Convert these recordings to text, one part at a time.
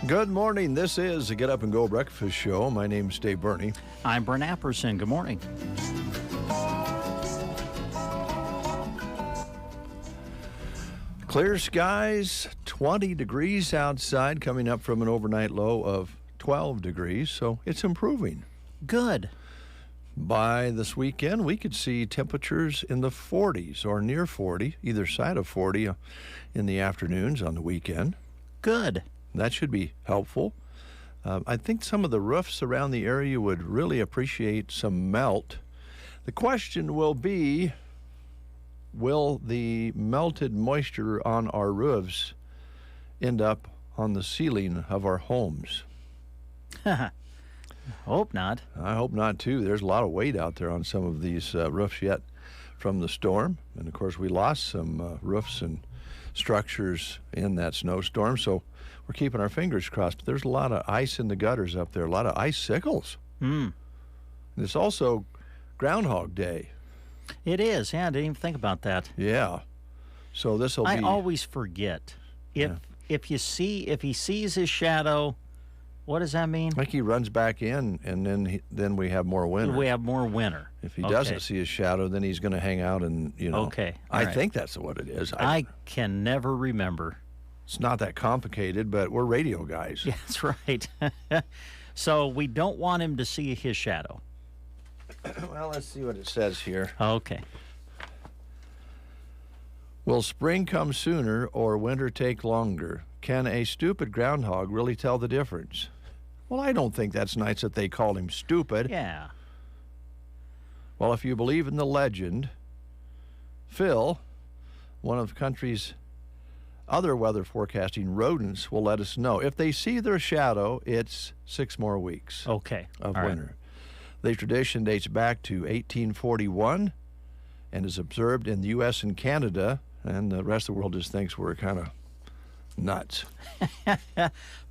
Good morning. This is the Get Up and Go Breakfast Show. My name's Dave Burney. I'm Brent Apperson. Good morning. Clear skies, 20 degrees outside, coming up from an overnight low of 12 degrees, so it's improving. Good. By this weekend, we could see temperatures in the 40s or near 40, either side of 40 in the afternoons on the weekend. Good. That should be helpful. I think some of the roofs around the area would really appreciate some melt. The question will be, will the melted moisture on our roofs end up on the ceiling of our homes? Hope not. I hope not, too. There's a lot of weight out there on some of these roofs yet from the storm. And, of course, we lost some roofs and structures in that snowstorm, so we're keeping our fingers crossed. But there's a lot of ice in the gutters up there, a lot of icicles. And it's also Groundhog Day. It is. Yeah, I didn't even think about that. Yeah. So this will be... I always forget. If he sees his shadow, what does that mean? Like he runs back in, and then we have more winter. We have more winter. If he doesn't see his shadow, then he's going to hang out and, Okay. I think that's what it is. I can never remember. It's not that complicated, but we're radio guys. Yeah, that's right. So we don't want him to see his shadow. Well, let's see what it says here. Okay. Will spring come sooner or winter take longer? Can a stupid groundhog really tell the difference? Well, I don't think that's nice that they called him stupid. Yeah. Well, if you believe in the legend, Phil, one of the country's other weather forecasting rodents, will let us know. If they see their shadow, it's 6 more weeks of winter. The tradition dates back to 1841 and is observed in the U.S. and Canada, and the rest of the world just thinks we're kind of nuts.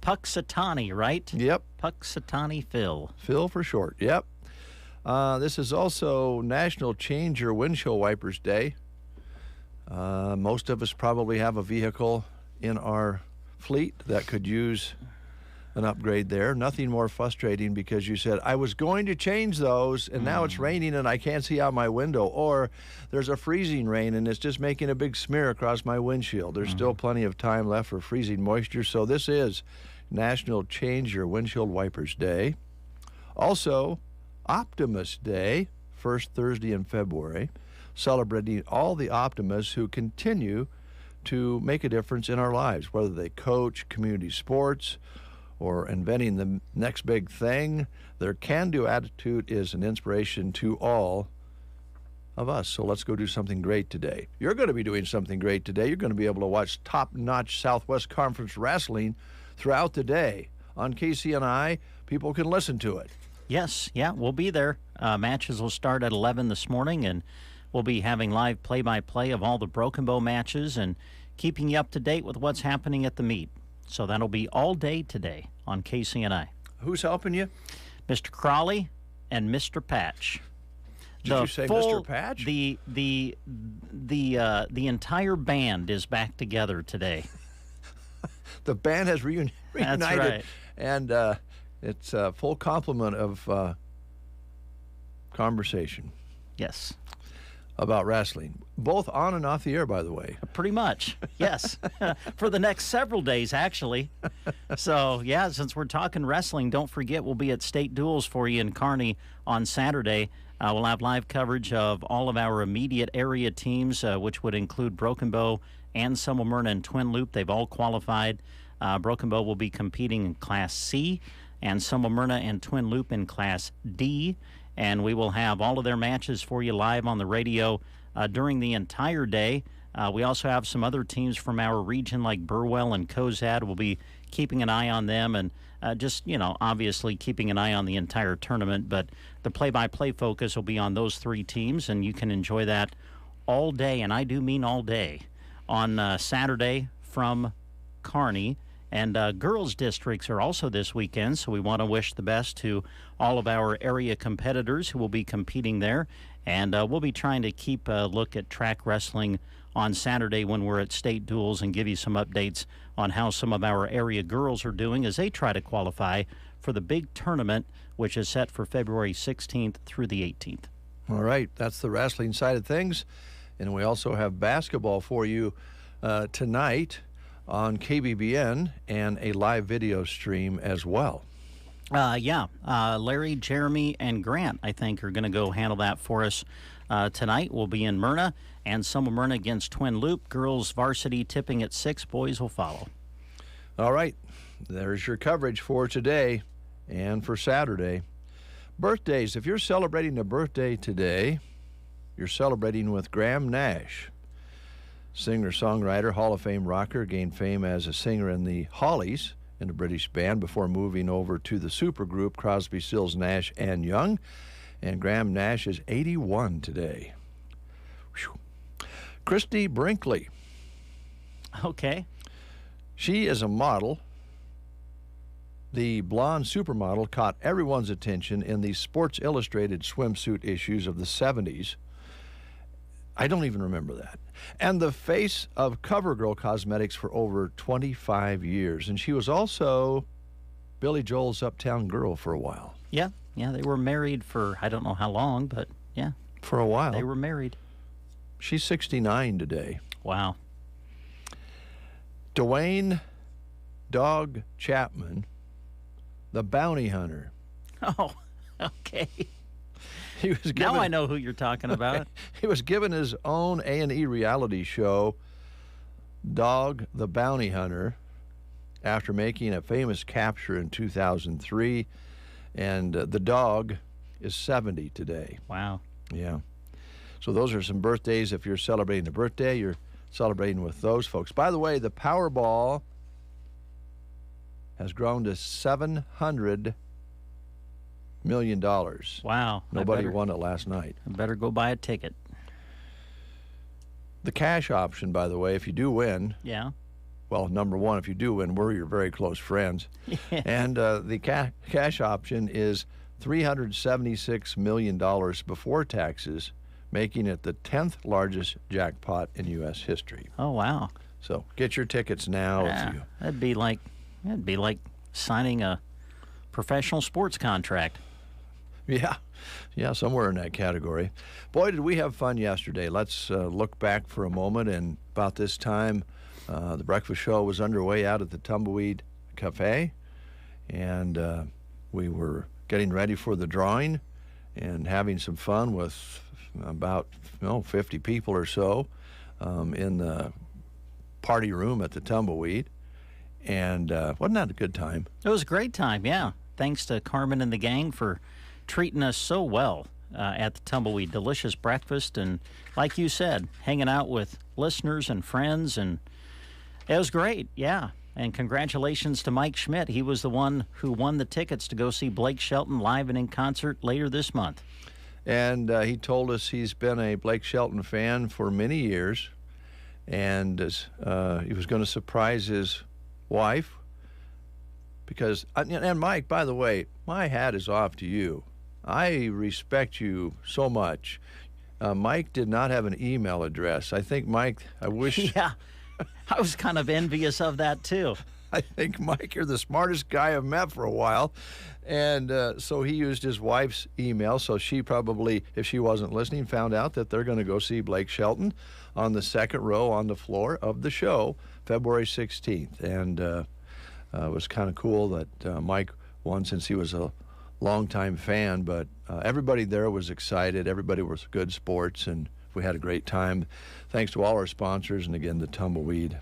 Puxatani, right? Yep. Puxatani Phil. Phil for short, yep. This is also National Change Your Windshield Wipers Day. Most of us probably have a vehicle in our fleet that could use an upgrade there. Nothing more frustrating because you said, I was going to change those, and now it's raining and I can't see out my window. Or there's a freezing rain and it's just making a big smear across my windshield. There's still plenty of time left for freezing moisture. So this is National Change Your Windshield Wipers Day. Also, Optimus Day, first Thursday in February, celebrating all the optimists who continue to make a difference in our lives, whether they coach community sports or inventing the next big thing. Their can-do attitude is an inspiration to all of us. So let's go do something great today. You're going to be doing something great today. You're going to be able to watch top-notch Southwest Conference wrestling throughout the day. On KCNI, people can listen to it. Yes, yeah, we'll be there. Matches will start at 11 this morning, and we'll be having live play-by-play of all the Broken Bow matches and keeping you up to date with what's happening at the meet. So that'll be all day today on KCNI. Who's helping you? Mr. Crawley and Mr. Patch. Did you say Mr. Patch? The entire band is back together today. The band has reunited. That's right. And it's a full complement of conversation. Yes. About wrestling, both on and off the air, by the way. Pretty much, yes. For the next several days, actually. So, yeah, since we're talking wrestling, don't forget we'll be at State Duels for you in Kearney on Saturday. We'll have live coverage of all of our immediate area teams, which would include Broken Bow and Semel Myrna and Twin Loop. They've all qualified. Broken Bow will be competing in Class C, and Semel Myrna and Twin Loop in Class D. And we will have all of their matches for you live on the radio during the entire day. We also have some other teams from our region like Burwell and Cozad. We'll be keeping an eye on them and just, obviously keeping an eye on the entire tournament. But the play-by-play focus will be on those three teams, and you can enjoy that all day, and I do mean all day, on Saturday from Kearney. And girls' districts are also this weekend, so we want to wish the best to all of our area competitors who will be competing there. And we'll be trying to keep a look at track wrestling on Saturday when we're at state duels and give you some updates on how some of our area girls are doing as they try to qualify for the big tournament, which is set for February 16th through the 18th. All right, that's the wrestling side of things. And we also have basketball for you tonight on KBBN and a live video stream as well. Larry, Jeremy, and Grant, I think, are going to go handle that for us tonight. We'll be in Myrna, and Summer Myrna against Twin Loop. Girls varsity tipping at 6. Boys will follow. All right, there's your coverage for today and for Saturday. Birthdays. If you're celebrating a birthday today, you're celebrating with Graham Nash. Singer-songwriter, Hall of Fame rocker, gained fame as a singer in the Hollies in a British band before moving over to the supergroup Crosby, Stills, Nash and Young. And Graham Nash is 81 today. Whew. Christy Brinkley. Okay. She is a model. The blonde supermodel caught everyone's attention in the Sports Illustrated swimsuit issues of the 70s. I don't even remember that. And the face of CoverGirl Cosmetics for over 25 years. And she was also Billy Joel's Uptown Girl for a while. Yeah, they were married for I don't know how long, but yeah. For a while. They were married. She's 69 today. Wow. Dwayne Dog Chapman, the bounty hunter. Oh, okay. He was given, now I know who you're talking about. He was given his own A&E reality show, Dog the Bounty Hunter, after making a famous capture in 2003. And the dog is 70 today. Wow. Yeah. So those are some birthdays. If you're celebrating a birthday, you're celebrating with those folks. By the way, the Powerball has grown to $700 million. Wow. Nobody won it last night. I better go buy a ticket. The cash option, by the way, if you do win. Yeah. Well, number one, if you do win, we're your very close friends. And the cash option is $376 million before taxes, making it the 10th largest jackpot in U.S. history. Oh, wow. So get your tickets now. Yeah, if you... that'd be like signing a professional sports contract. Yeah, somewhere in that category. Boy, did we have fun yesterday. Let's look back for a moment. And about this time, the breakfast show was underway out at the Tumbleweed Cafe. And we were getting ready for the drawing and having some fun with about 50 people or so in the party room at the Tumbleweed. And wasn't that a good time? It was a great time, yeah. Thanks to Carmen and the gang for treating us so well at the Tumbleweed. Delicious breakfast and, like you said, hanging out with listeners and friends. And it was great, yeah. And congratulations to Mike Schmidt. He was the one who won the tickets to go see Blake Shelton live and in concert later this month. And he told us he's been a Blake Shelton fan for many years. And he was going to surprise his wife. Because, and Mike, by the way, my hat is off to you. I respect you so much. Mike did not have an email address. I think, Mike, I wish... Yeah, I was kind of envious of that, too. I think, Mike, you're the smartest guy I've met for a while. And so he used his wife's email. So she probably, if she wasn't listening, found out that they're going to go see Blake Shelton on the second row on the floor of the show, February 16th. And it was kind of cool that Mike won since he was a longtime fan. But everybody there was excited. Everybody was good sports, and we had a great time. Thanks to all our sponsors, and again, the Tumbleweed.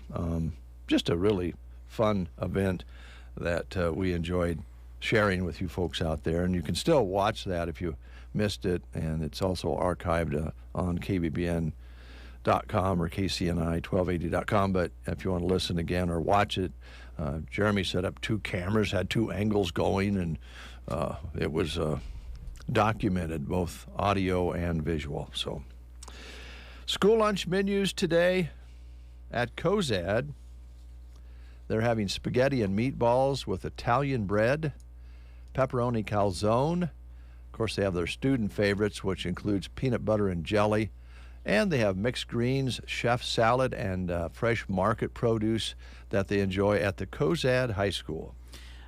Just a really fun event that we enjoyed sharing with you folks out there. And you can still watch that if you missed it, and it's also archived on KBBN or KCNI1280.com. But if you want to listen again or watch it, Jeremy set up 2 cameras, had 2 angles going, and it was documented, both audio and visual. So, school lunch menus today at Cozad. They're having spaghetti and meatballs with Italian bread, pepperoni calzone. Of course, they have their student favorites, which includes peanut butter and jelly. And they have mixed greens, chef salad, and fresh market produce that they enjoy at the Cozad High School.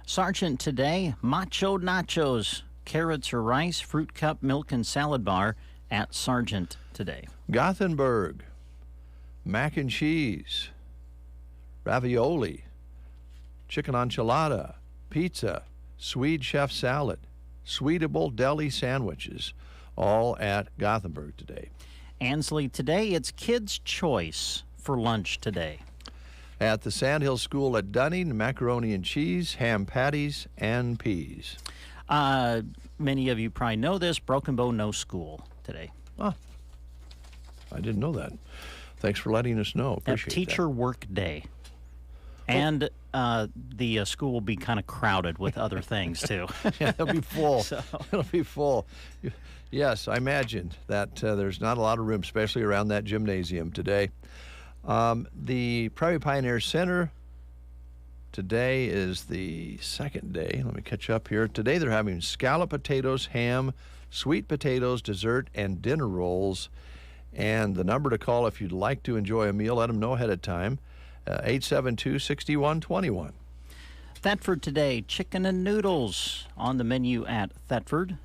Sergeant today, macho nachos, carrots or rice, fruit cup, milk, and salad bar at Sergeant today. Gothenburg, mac and cheese, ravioli, chicken enchilada, pizza, Swede chef salad, Sweetable deli sandwiches, all at Gothenburg today. Ansley today, it's Kids' Choice for lunch today. At the Sandhill School at Dunning, macaroni and cheese, ham patties, and peas. Many of you probably know this, Broken Bow no school today. Oh, I didn't know that. Thanks for letting us know. Appreciate that. Teacher work day. And the school will be kind of crowded with other things, too. Yeah, it'll be full. It'll be full. Yes, I imagine that there's not a lot of room, especially around that gymnasium today. The Prairie Pioneer Center, today is the second day. Let me catch up here. Today they're having scalloped potatoes, ham, sweet potatoes, dessert, and dinner rolls. And the number to call if you'd like to enjoy a meal, let them know ahead of time. 872-6121. Thetford today, chicken and noodles on the menu at Thetford.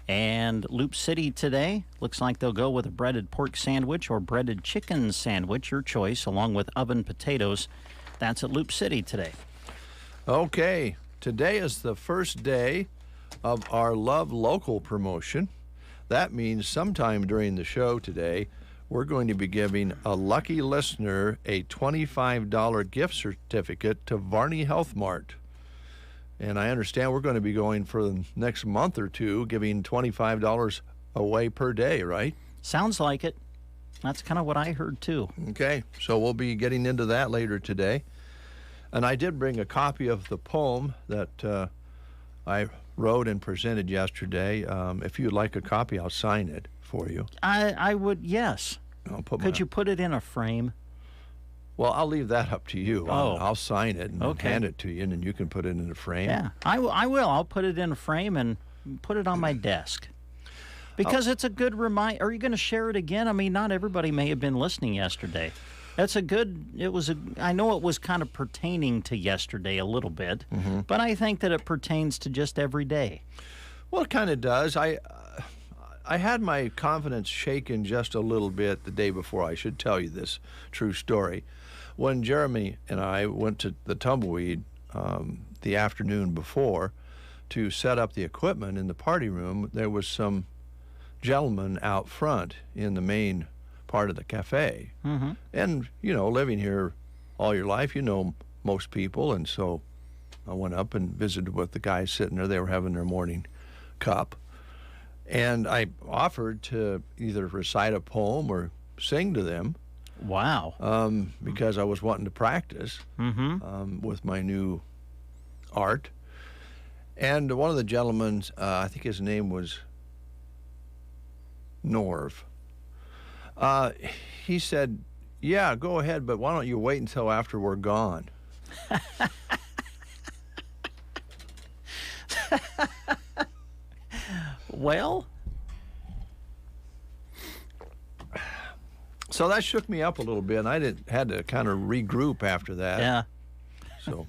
And Loop City today, looks like they'll go with a breaded pork sandwich or breaded chicken sandwich, your choice, along with oven potatoes. That's at Loop City today. Okay, today is the first day of our Love Local promotion. That means sometime during the show today, we're going to be giving a lucky listener a $25 gift certificate to Varney Health Mart. And I understand we're going to be going for the next month or two, giving $25 away per day, right? Sounds like it. That's kind of what I heard, too. Okay, so we'll be getting into that later today. And I did bring a copy of the poem that I wrote and presented yesterday. If you'd like a copy, I'll sign it for you. I would, yes. Could you put it in a frame? Well, I'll leave that up to you. Oh. I'll sign it and hand it to you, and then you can put it in a frame. Yeah, I will. I'll put it in a frame and put it on my desk. Because it's a good reminder. Are you going to share it again? I mean, not everybody may have been listening yesterday. I know it was kind of pertaining to yesterday a little bit, but I think that it pertains to just every day. Well, it kind of does. I had my confidence shaken just a little bit the day before. I should tell you this true story. When Jeremy and I went to the Tumbleweed the afternoon before to set up the equipment in the party room, there was some gentleman out front in the main part of the cafe. And, living here all your life, most people. And so I went up and visited with the guys sitting there. They were having their morning cup. And I offered to either recite a poem or sing to them. Wow. Because I was wanting to practice with my new art. And one of the gentlemen, I think his name was Norv, he said, "Yeah, go ahead, but why don't you wait until after we're gone?" Well, so that shook me up a little bit, and I had to kind of regroup after that. Yeah. So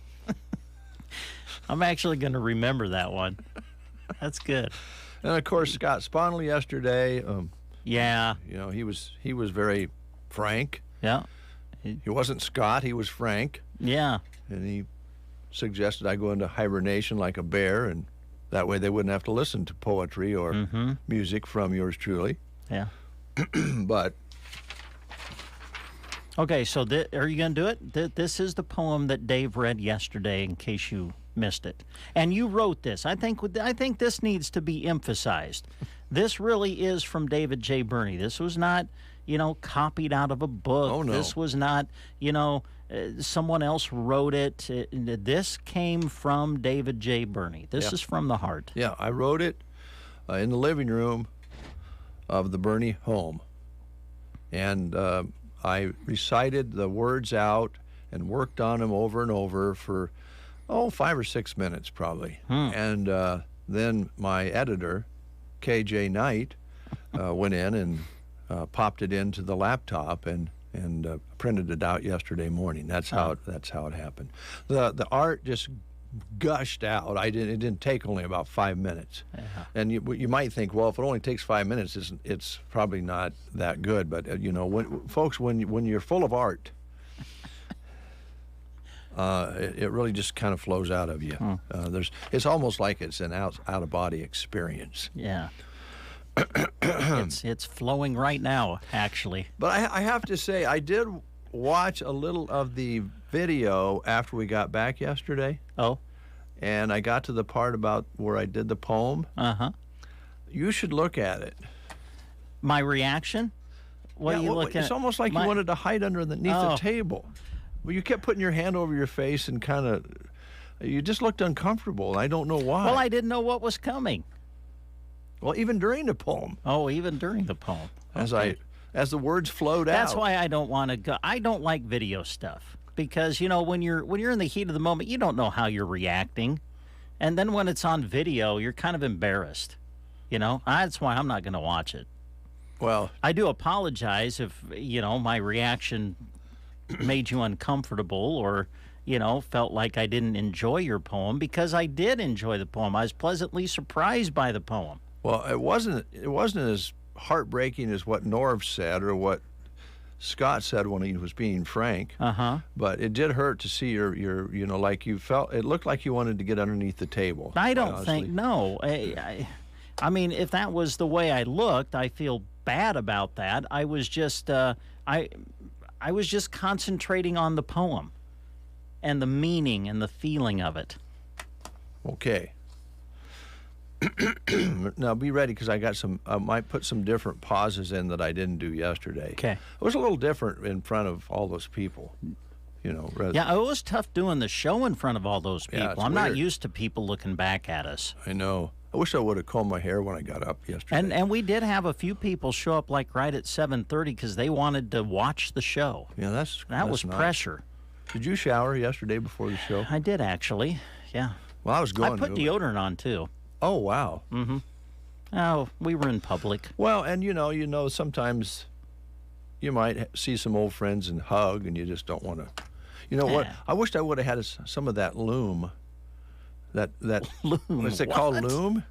I'm actually going to remember that one. That's good. And of course, Scott Sponley yesterday. Yeah. He was very frank. Yeah. He wasn't Scott. He was frank. Yeah. And he suggested I go into hibernation like a bear, and that way they wouldn't have to listen to poetry or music from yours truly. Yeah. But okay, so are you going to do it? This is the poem that Dave read yesterday, in case you missed it. And you wrote this. I think this needs to be emphasized. This really is from David J. Burney. This was not copied out of a book. Oh, no. This was not, someone else wrote it. This came from David J. Burney. This is from the heart. Yeah, I wrote it in the living room of the Burney home. And I recited the words out and worked on them over and over for, 5 or 6 minutes probably. And then my editor, KJ Knight, went in and popped it into the laptop and printed it out yesterday morning. That's how it happened. The art just gushed out. It didn't take only about 5 minutes. Yeah. And you might think, well, if it only takes 5 minutes, it's probably not that good. But when you're full of art, it really just kind of flows out of you. It's almost like it's an out of body experience. Yeah. It's flowing right now, actually. But I have to say, I did watch a little of the video after we got back yesterday. Oh. And I got to the part about where I did the poem. Uh-huh. You should look at it. My reaction? What are you looking at? It's almost like you wanted to hide underneath the table. Well, you kept putting your hand over your face and you just looked uncomfortable, and I don't know why. Well, I didn't know what was coming. Well, even during the poem. Oh, even during the poem. Okay. As the words flowed out. That's why I don't want to go. I don't like video stuff because when you're in the heat of the moment, you don't know how you're reacting, and then when it's on video, you're kind of embarrassed. That's why I'm not going to watch it. Well, I do apologize if my reaction made you uncomfortable or felt like I didn't enjoy your poem, because I did enjoy the poem. I was pleasantly surprised by the poem. Well, it wasn't as heartbreaking as what Norv said or what Scott said when he was being frank. But it did hurt to see your like you felt. It looked like you wanted to get underneath the table. I don't think no. I mean, if that was the way I looked, I feel bad about that. I was just I was just concentrating on the poem and the meaning and the feeling of it. Okay. Now be ready, because I might put some different pauses in that I didn't do yesterday. Okay. It was a little different in front of all those people, Yeah, it was tough doing the show in front of all those people. Yeah, it's I'm weird. not used to people looking back at us. I know. I wish I would have combed my hair when I got up yesterday. And we did have a few people show up like right at 7:30 because they wanted to watch the show. Yeah, that was nice. Pressure. Did you shower yesterday before the show? I did, actually. Yeah. Well, I was going I put to. deodorant on too. Oh, wow. Mm-hmm. Oh, we were in public. Well, and sometimes you might see some old friends and hug, and you just don't want to. You know what? I wished I would have had some of that Loom. That Loom. What's it called? Loom?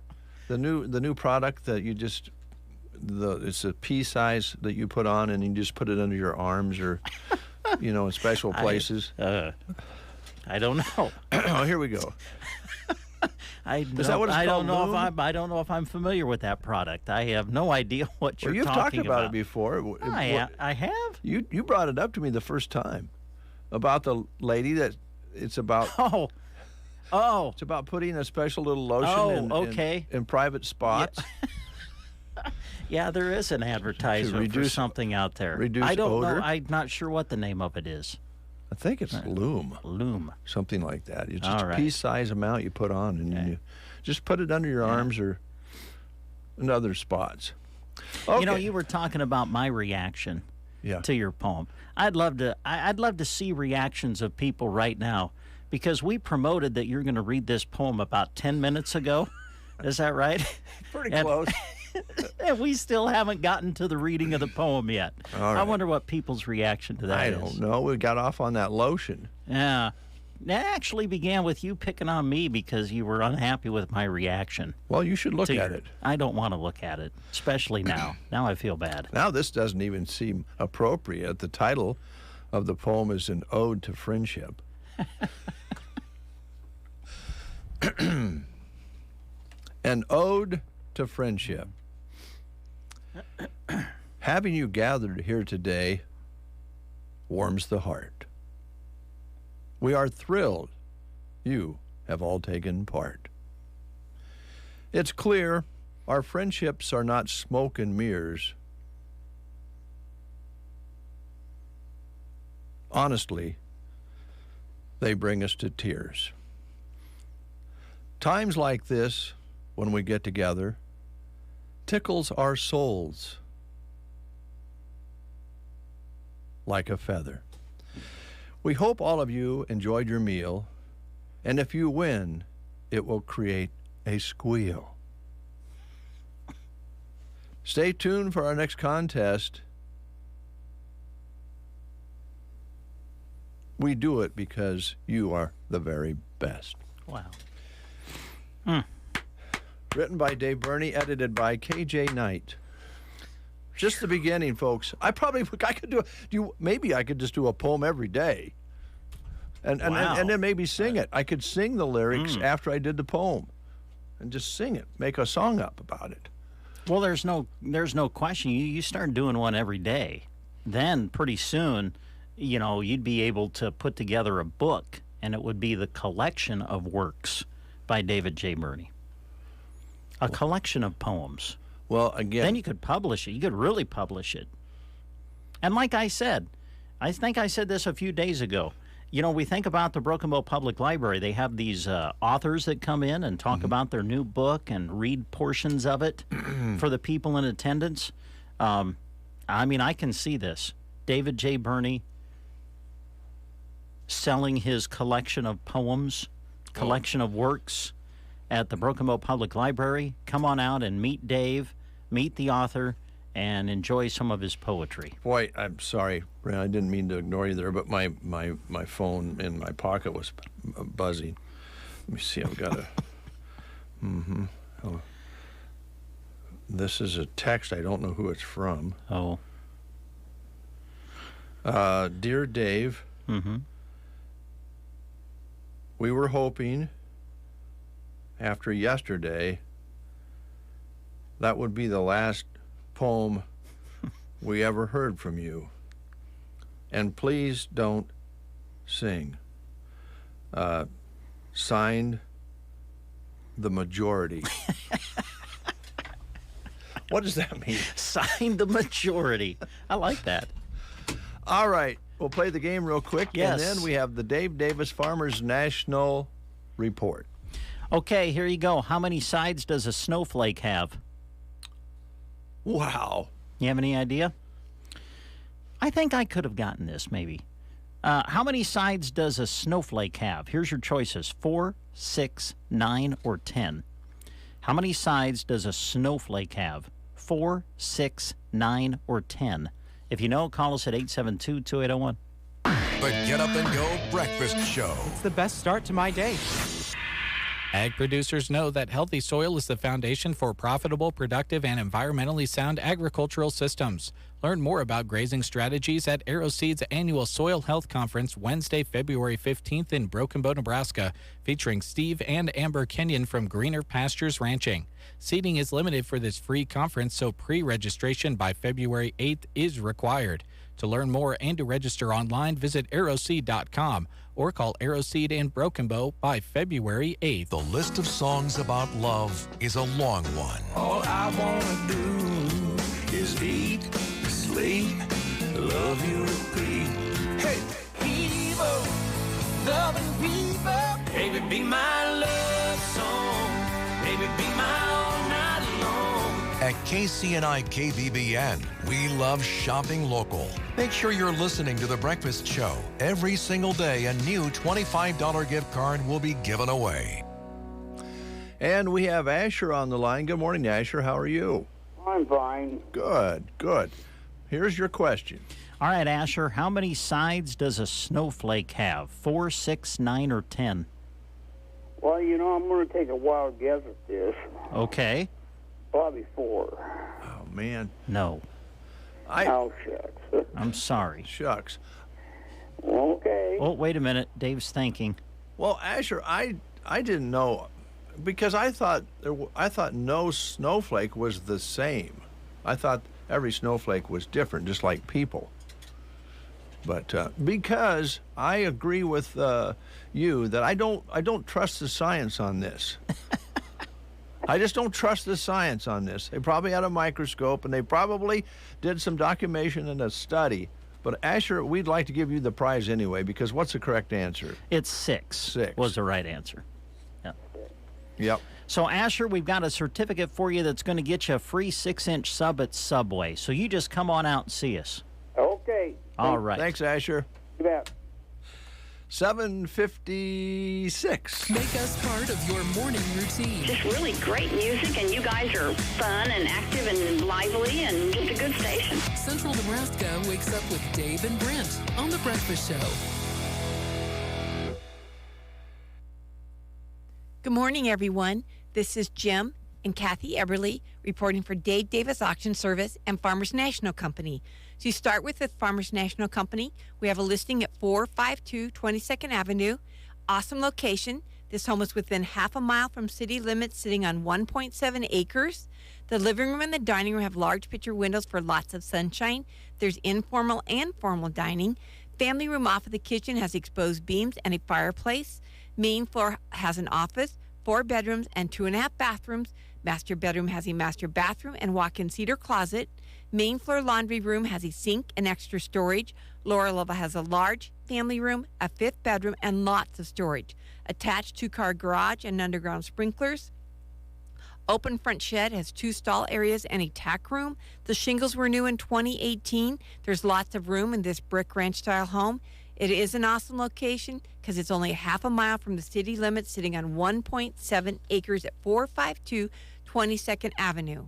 The new product that you just it's a pea size that you put on, and you just put it under your arms or in special places. I don't know. Oh, here we go. I Is that what it's called, Loom? I don't know if I'm familiar with that product. I have no idea what you're Well, you've talked talking about it before. I have. You brought it up to me the first time about the lady that it's about. Oh. It's about putting a special little lotion in private spots. Yeah, there is an advertisement for something out there. Reduce I don't odor? know. I'm not sure what the name of it is. I think it's Loom. Loom. Something like that. It's All just right. a pea-size amount you put on, and you just put it under your arms or in other spots. Okay. You were talking about my reaction Yeah. to your poem. I'd love to see reactions of people right now, because we promoted that you're going to read this poem about 10 minutes ago. Is that right? Pretty close. And we still haven't gotten to the reading of the poem yet. All right. I wonder what people's reaction to that is. I don't know. We got off on that lotion. Yeah. That actually began with you picking on me because you were unhappy with my reaction. Well, you should look at it. I don't want to look at it, especially now. Now I feel bad. Now this doesn't even seem appropriate. The title of the poem is An Ode to Friendship. An Ode to Friendship. Having you gathered here today warms the heart. We are thrilled you have all taken part. It's clear our friendships are not smoke and mirrors, honestly, they bring us to tears. Times like this, when we get together, tickles our souls like a feather. We hope all of you enjoyed your meal, and if you win, it will create a squeal. Stay tuned for our next contest. We do it because you are the very best. Wow. Written by Dave Burney, edited by KJ Knight. Just the beginning, folks. I could maybe I could just do a poem every day. And then maybe sing it. I could sing the lyrics after I did the poem and just sing it, make a song up about it. Well, there's no question. You start doing one every day, then pretty soon, you'd be able to put together a book, and it would be the collection of works by David J. Burney. A collection of poems. Well, again, then you could publish it. You could really publish it. And like I said, I think I said this a few days ago. We think about the Broken Bow Public Library. They have these authors that come in and talk about their new book and read portions of it for the people in attendance. I can see this. David J. Burney selling his collection of poems, collection of works at the Broken Bow Public Library. Come on out and meet Dave, meet the author, and enjoy some of his poetry. Boy, I'm sorry, Brent, I didn't mean to ignore you there, but my phone in my pocket was buzzing. Let me see, I've got a... Oh. This is a text. I don't know who it's from. Oh. Dear Dave, we were hoping after yesterday that would be the last poem we ever heard from you. And please don't sing. Signed, the majority. What does that mean? Signed, the majority. I like that. All right. We'll play the game real quick. Yes. And then we have the Dave Davis Farmers National Report. Okay, here you go. How many sides does a snowflake have? Wow. You have any idea? I think I could have gotten this, maybe. How many sides does a snowflake have? Here's your choices: 4, 6, 9, or 10. How many sides does a snowflake have? 4, 6, 9, or 10. If you know, call us at 872-2801. The Get Up and Go Breakfast Show. It's the best start to my day. Ag producers know that healthy soil is the foundation for profitable, productive, and environmentally sound agricultural systems. Learn more about grazing strategies at AeroSeed's annual Soil Health Conference Wednesday, February 15th in Broken Bow, Nebraska, featuring Steve and Amber Kenyon from Greener Pastures Ranching. Seating is limited for this free conference, so pre-registration by February 8th is required. To learn more and to register online, visit aeroseed.com or call AeroSeed in Broken Bow by February 8th. The list of songs about love is a long one. All I wanna do is eat, sleep, love you, repeat. Hey, people, loving people, baby, be my love song, baby, be my all night long. At KCNI KBBN, we love shopping local. Make sure you're listening to The Breakfast Show. Every single day, a new $25 gift card will be given away. And we have Asher on the line. Good morning, Asher. How are you? I'm fine. Good, good. Here's your question. All right, Asher, how many sides does a snowflake have? 4, 6, 9, or 10? Well, I'm going to take a wild guess at this. Okay. Probably 4. Oh, man. No. Oh, shucks. I'm sorry. Shucks. Okay. Oh, wait a minute. Dave's thinking. Well, Asher, I didn't know, because I thought no snowflake was the same. I thought every snowflake was different, just like people. But because I agree with you that I don't trust the science on this. I just don't trust the science on this. They probably had a microscope and they probably did some documentation and a study But Asher, we'd like to give you the prize anyway, because what's the correct answer? It's 6. 6 was the right answer. Yeah. Yep. So, Asher, we've got a certificate for you that's going to get you a free 6-inch sub at Subway. So you just come on out and see us. Okay. All right. Thanks, Asher. You bet. 7:56. Make us part of your morning routine. Just really great music, and you guys are fun and active and lively and just a good station. Central Nebraska wakes up with Dave and Brent on The Breakfast Show. Good morning, everyone. This is Jim and Kathy Eberly reporting for Dave Davis Auction Service and Farmers National Company. So you start with the Farmers National Company. We have a listing at 452 22nd Avenue. Awesome location. This home is within half a mile from city limits, sitting on 1.7 acres. The living room and the dining room have large picture windows for lots of sunshine. There's informal and formal dining. Family room off of the kitchen has exposed beams and a fireplace. Main floor has an office, 4 bedrooms, and 2.5 bathrooms. Master bedroom has a master bathroom and walk-in cedar closet. Main floor laundry room has a sink and extra storage. Lower level has a large family room, a 5th bedroom, and lots of storage. Attached 2-car garage and underground sprinklers. Open front shed has 2 stall areas and a tack room. The shingles were new in 2018. There's lots of room in this brick ranch-style home. It is an awesome location because it's only half a mile from the city limits, sitting on 1.7 acres at 452 22nd Avenue.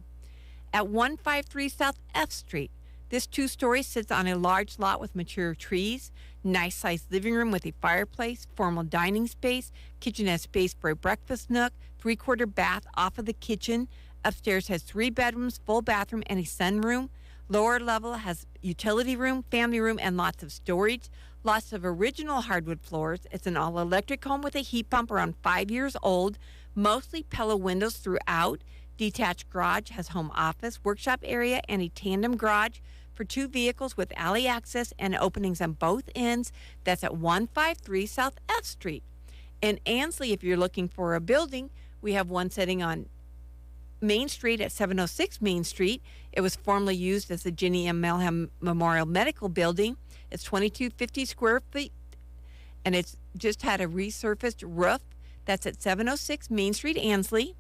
At 153 South F Street, this 2-story sits on a large lot with mature trees, nice-sized living room with a fireplace, formal dining space, kitchen has space for a breakfast nook, 3-quarter bath off of the kitchen. Upstairs has 3 bedrooms, full bathroom, and a sunroom. Lower level has utility room, family room, and lots of storage. Lots of original hardwood floors. It's an all-electric home with a heat pump around 5 years old. Mostly pillow windows throughout. Detached garage has home office, workshop area, and a tandem garage for 2 vehicles with alley access and openings on both ends. That's at 153 South F Street. In Ansley, if you're looking for a building, we have one sitting on Main Street at 706 Main Street. It was formerly used as the Ginny M. Melham Memorial Medical Building. It's 2250 square feet, and it's just had a resurfaced roof. That's at 706 Main Street, Ansley.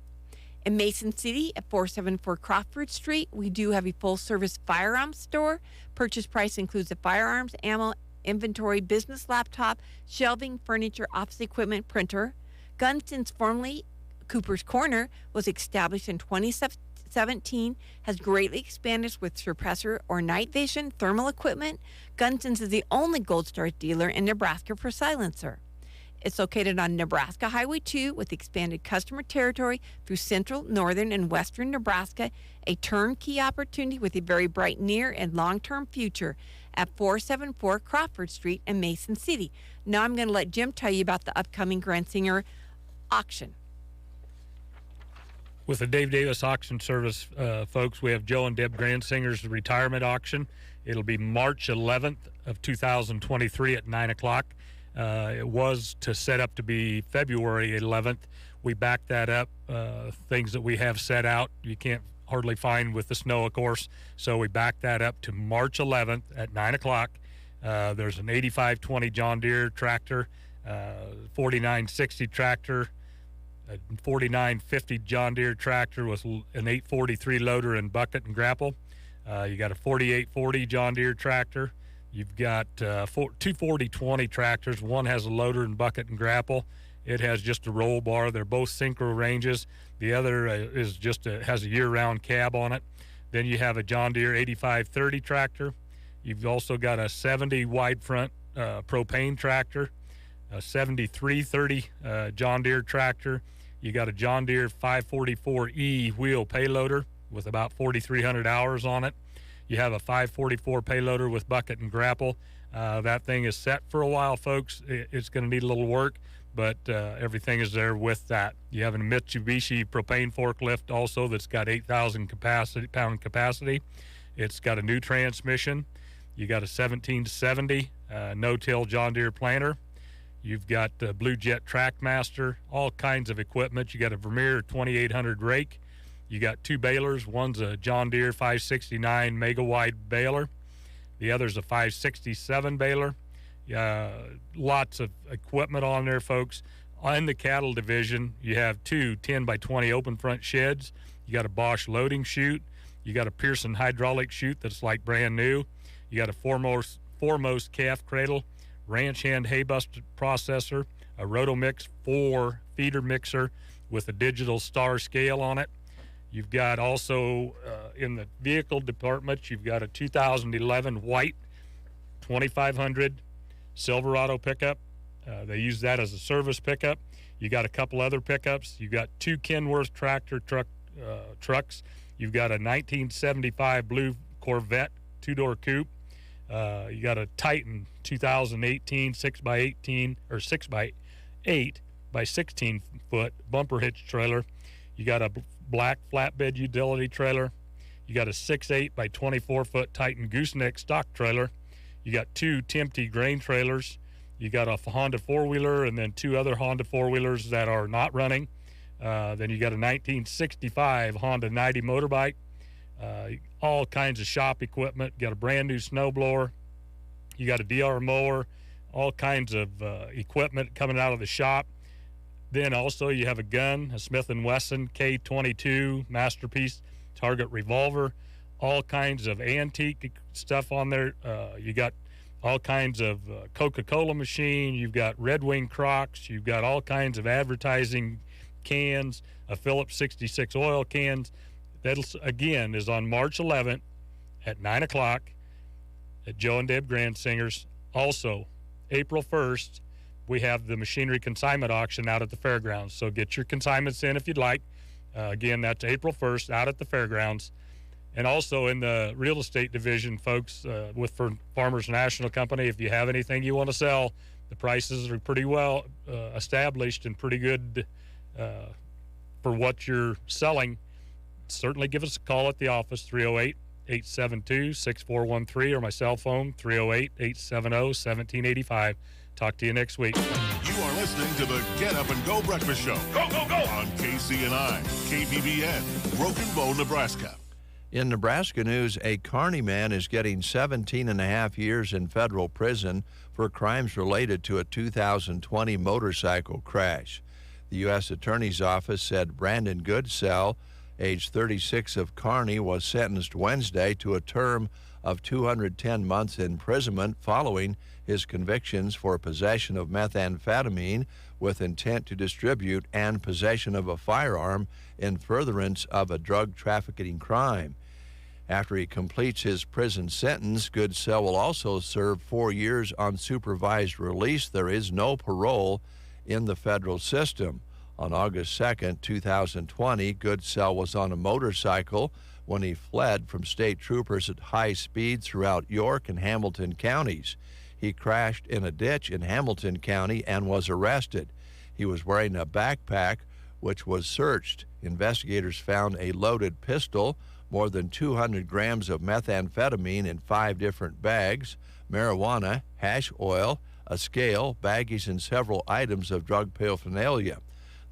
In Mason City at 474 Crawford Street, we do have a full-service firearms store. Purchase price includes the firearms, ammo, inventory, business laptop, shelving, furniture, office equipment, printer. Gunston's, formerly Cooper's Corner, was established in 2017, has greatly expanded with suppressor or night vision, thermal equipment. Gunston's is the only Gold Star dealer in Nebraska for silencer. It's located on Nebraska Highway 2 with expanded customer territory through central, northern, and western Nebraska, a turnkey opportunity with a very bright near and long-term future at 474 Crawford Street in Mason City. Now I'm going to let Jim tell you about the upcoming Gransinger auction. With the Dave Davis Auction Service, folks, we have Joe and Deb Gransinger's retirement auction. It'll be March 11th of 2023 at 9 o'clock. It was to set up to be February 11th. We backed that up. Things that we have set out, you can't hardly find with the snow, of course. So we backed that up to March 11th at 9 o'clock. There's an 8520 John Deere tractor, 4960 tractor, a 4950 John Deere tractor with an 843 loader and bucket and grapple. You got a 4840 John Deere tractor. You've got 2 4020 tractors. One has a loader and bucket and grapple. It has just a roll bar. They're both synchro ranges. The other is just has a year-round cab on it. Then you have a John Deere 8530 tractor. You've also got a 70 wide front propane tractor, a 7330 John Deere tractor. You got a John Deere 544E wheel payloader with about 4,300 hours on it. You have a 544 payloader with bucket and grapple. That thing is set for a while, folks. It's going to need a little work, but everything is there with that. You have a Mitsubishi propane forklift also that's got 8,000 pound capacity. It's got a new transmission. You got a 1770 no-till John Deere planter. You've got Blue Jet Trackmaster, all kinds of equipment. You got a Vermeer 2800 rake. You got 2 balers. One's a John Deere 569 mega wide baler. The other's a 567 baler. Lots of equipment on there, folks. In the cattle division, you have two 10 by 20 open front sheds. You got a Bosch loading chute. You got a Pearson hydraulic chute that's like brand new. You got a foremost calf cradle, ranch hand hay bust processor, a Rotomix 4 feeder mixer with a digital star scale on it. You've got also in the vehicle department, you've got a 2011 white 2500 Silverado pickup. They use that as a service pickup. You got a couple other pickups. You got two Kenworth tractor trucks. You've got a 1975 blue Corvette 2-door coupe. You got a Titan 2018 6x18 or 6x8 by 16 foot bumper hitch trailer. You got a black flatbed utility trailer. You got a 6.8 by 24 foot Titan gooseneck stock trailer. You got two Timpte grain trailers. You got a Honda four-wheeler and then two other Honda four-wheelers that are not running. Then you got a 1965 Honda 90 motorbike. All kinds of shop equipment. You got a brand new snowblower. You got a DR mower. All kinds of equipment coming out of the shop. Then also you have a gun, a Smith & Wesson K22 Masterpiece Target revolver. All kinds of antique stuff on there. You got all kinds of Coca-Cola machine. You've got Red Wing Crocs. You've got all kinds of advertising cans, a Phillips 66 oil cans. That, again, is on March 11th at 9 o'clock at Joe and Deb Grandsingers. Also, April 1st, we have the machinery consignment auction out at the fairgrounds. So get your consignments in if you'd like. Again, that's April 1st out at the fairgrounds. And also in the real estate division, folks, for Farmers National Company, if you have anything you want to sell, the prices are pretty well established and pretty good for what you're selling. Certainly give us a call at the office, 308-872-6413, or my cell phone, 308-870-1785. Talk to you next week. You are listening to the Get Up and Go Breakfast Show. Go, go, go! On KCNI, KBBN, Broken Bow, Nebraska. In Nebraska news, a Kearney man is getting 17 and a half years in federal prison for crimes related to a 2020 motorcycle crash. The U.S. Attorney's Office said Brandon Goodsell, age 36 of Kearney, was sentenced Wednesday to a term of 210 months imprisonment following his convictions for possession of methamphetamine with intent to distribute and possession of a firearm in furtherance of a drug trafficking crime. After he completes his prison sentence, Goodsell will also serve 4 years on supervised release. There is no parole in the federal system. On August 2nd, 2020, Goodsell was on a motorcycle when he fled from state troopers at high speed throughout York and Hamilton counties. He crashed in a ditch in Hamilton County and was arrested. He was wearing a backpack, which was searched. Investigators found a loaded pistol, more than 200 grams of methamphetamine in 5 different bags, marijuana, hash oil, a scale, baggies, and several items of drug paraphernalia.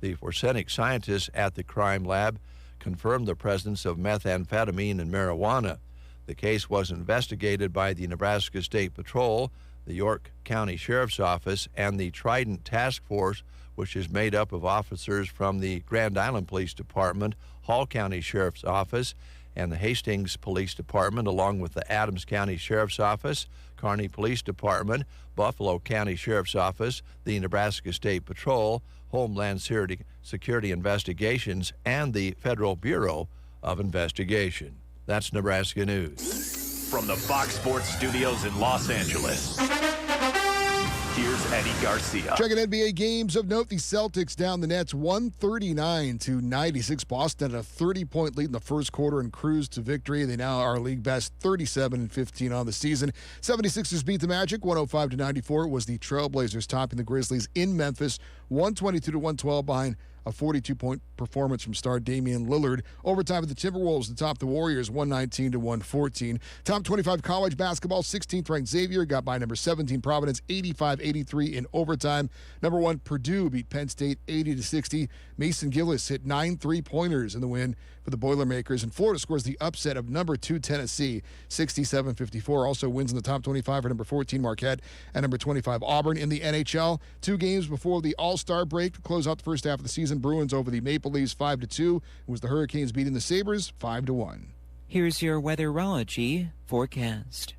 The forensic scientists at the crime lab confirmed the presence of methamphetamine and marijuana. The case was investigated by the Nebraska State Patrol, the York County Sheriff's Office, and the Trident Task Force, which is made up of officers from the Grand Island Police Department, Hall County Sheriff's Office, and the Hastings Police Department, along with the Adams County Sheriff's Office, Kearney Police Department, Buffalo County Sheriff's Office, the Nebraska State Patrol, Homeland Security Investigations, and the Federal Bureau of Investigation. That's Nebraska News. From the Fox Sports Studios in Los Angeles, here's Eddie Garcia. Checking NBA games of note, the Celtics down the Nets 139-96. Boston had a 30-point lead in the first quarter and cruised to victory. They now are league best 37-15 on the season. 76ers beat the Magic 105-94. It was the Trailblazers topping the Grizzlies in Memphis 122-112 behind a 42-point performance from star Damian Lillard. Overtime, the Timberwolves atop the Warriors, 119-114. Top 25 college basketball, 16th ranked Xavier got by number 17 Providence, 85-83 in overtime. Number 1 Purdue beat Penn State 80-60. Mason Gillis hit 9 3-pointers in the win for the Boilermakers, and Florida scores the upset of number 2 Tennessee, 67-54. Also wins in the top 25 for number 14 Marquette and number 25 Auburn. In the NHL, 2 games before the All-Star break to close out the first half of the season. Bruins over the Maple Leafs 5-2. It was the Hurricanes beating the Sabres 5-1. Here's your weatherology forecast.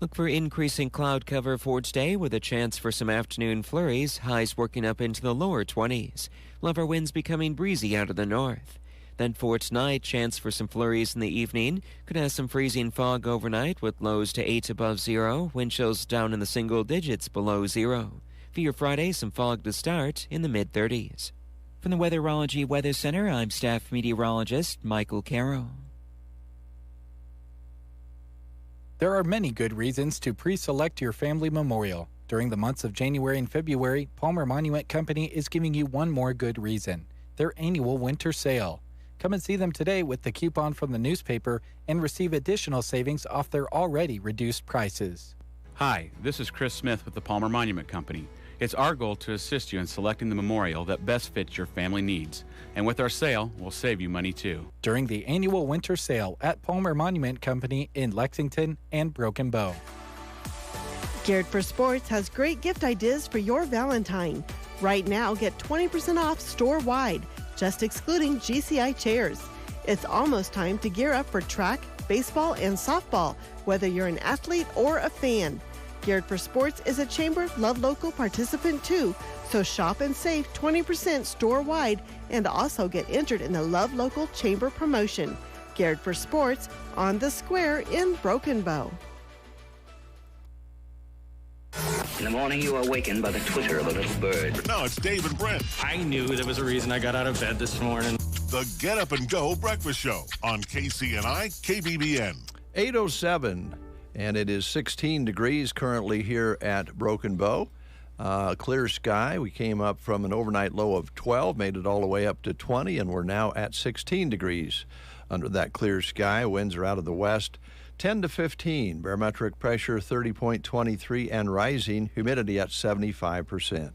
Look for increasing cloud cover for today with a chance for some afternoon flurries, highs working up into the lower 20s. Lower winds becoming breezy out of the north. Then for tonight, chance for some flurries in the evening. Could have some freezing fog overnight with lows to 8 above zero, wind chills down in the single digits below zero. For your Friday, some fog to start in the mid-30s. From the Weatherology Weather Center, I'm staff meteorologist Michael Caro. There are many good reasons to pre-select your family memorial. During the months of January and February, Palmer Monument Company is giving you one more good reason: their annual winter sale. Come and see them today with the coupon from the newspaper and receive additional savings off their already reduced prices. Hi, this is Chris Smith with the Palmer Monument Company. It's our goal to assist you in selecting the memorial that best fits your family needs. And with our sale, we'll save you money too. During the annual winter sale at Palmer Monument Company in Lexington and Broken Bow. Geared for Sports has great gift ideas for your Valentine. Right now, get 20% off store-wide, just excluding GCI chairs. It's almost time to gear up for track, baseball, and softball, whether you're an athlete or a fan. Geared for Sports is a Chamber Love Local participant too, so shop and save 20% store-wide and also get entered in the Love Local Chamber promotion. Geared for Sports on the Square in Broken Bow. In the morning, you are awakened by the twitter of a little bird. But now it's Dave and Brent. I knew there was a reason I got out of bed this morning. The Get Up and Go Breakfast Show on KCNI KBBN. 8:07, and it is 16 degrees currently here at Broken Bow. Clear sky. We came up from an overnight low of 12, made it all the way up to 20, and we're now at 16 degrees under that clear sky. Winds are out of the west, 10 to 15. Barometric pressure 30.23 and rising. Humidity at 75%.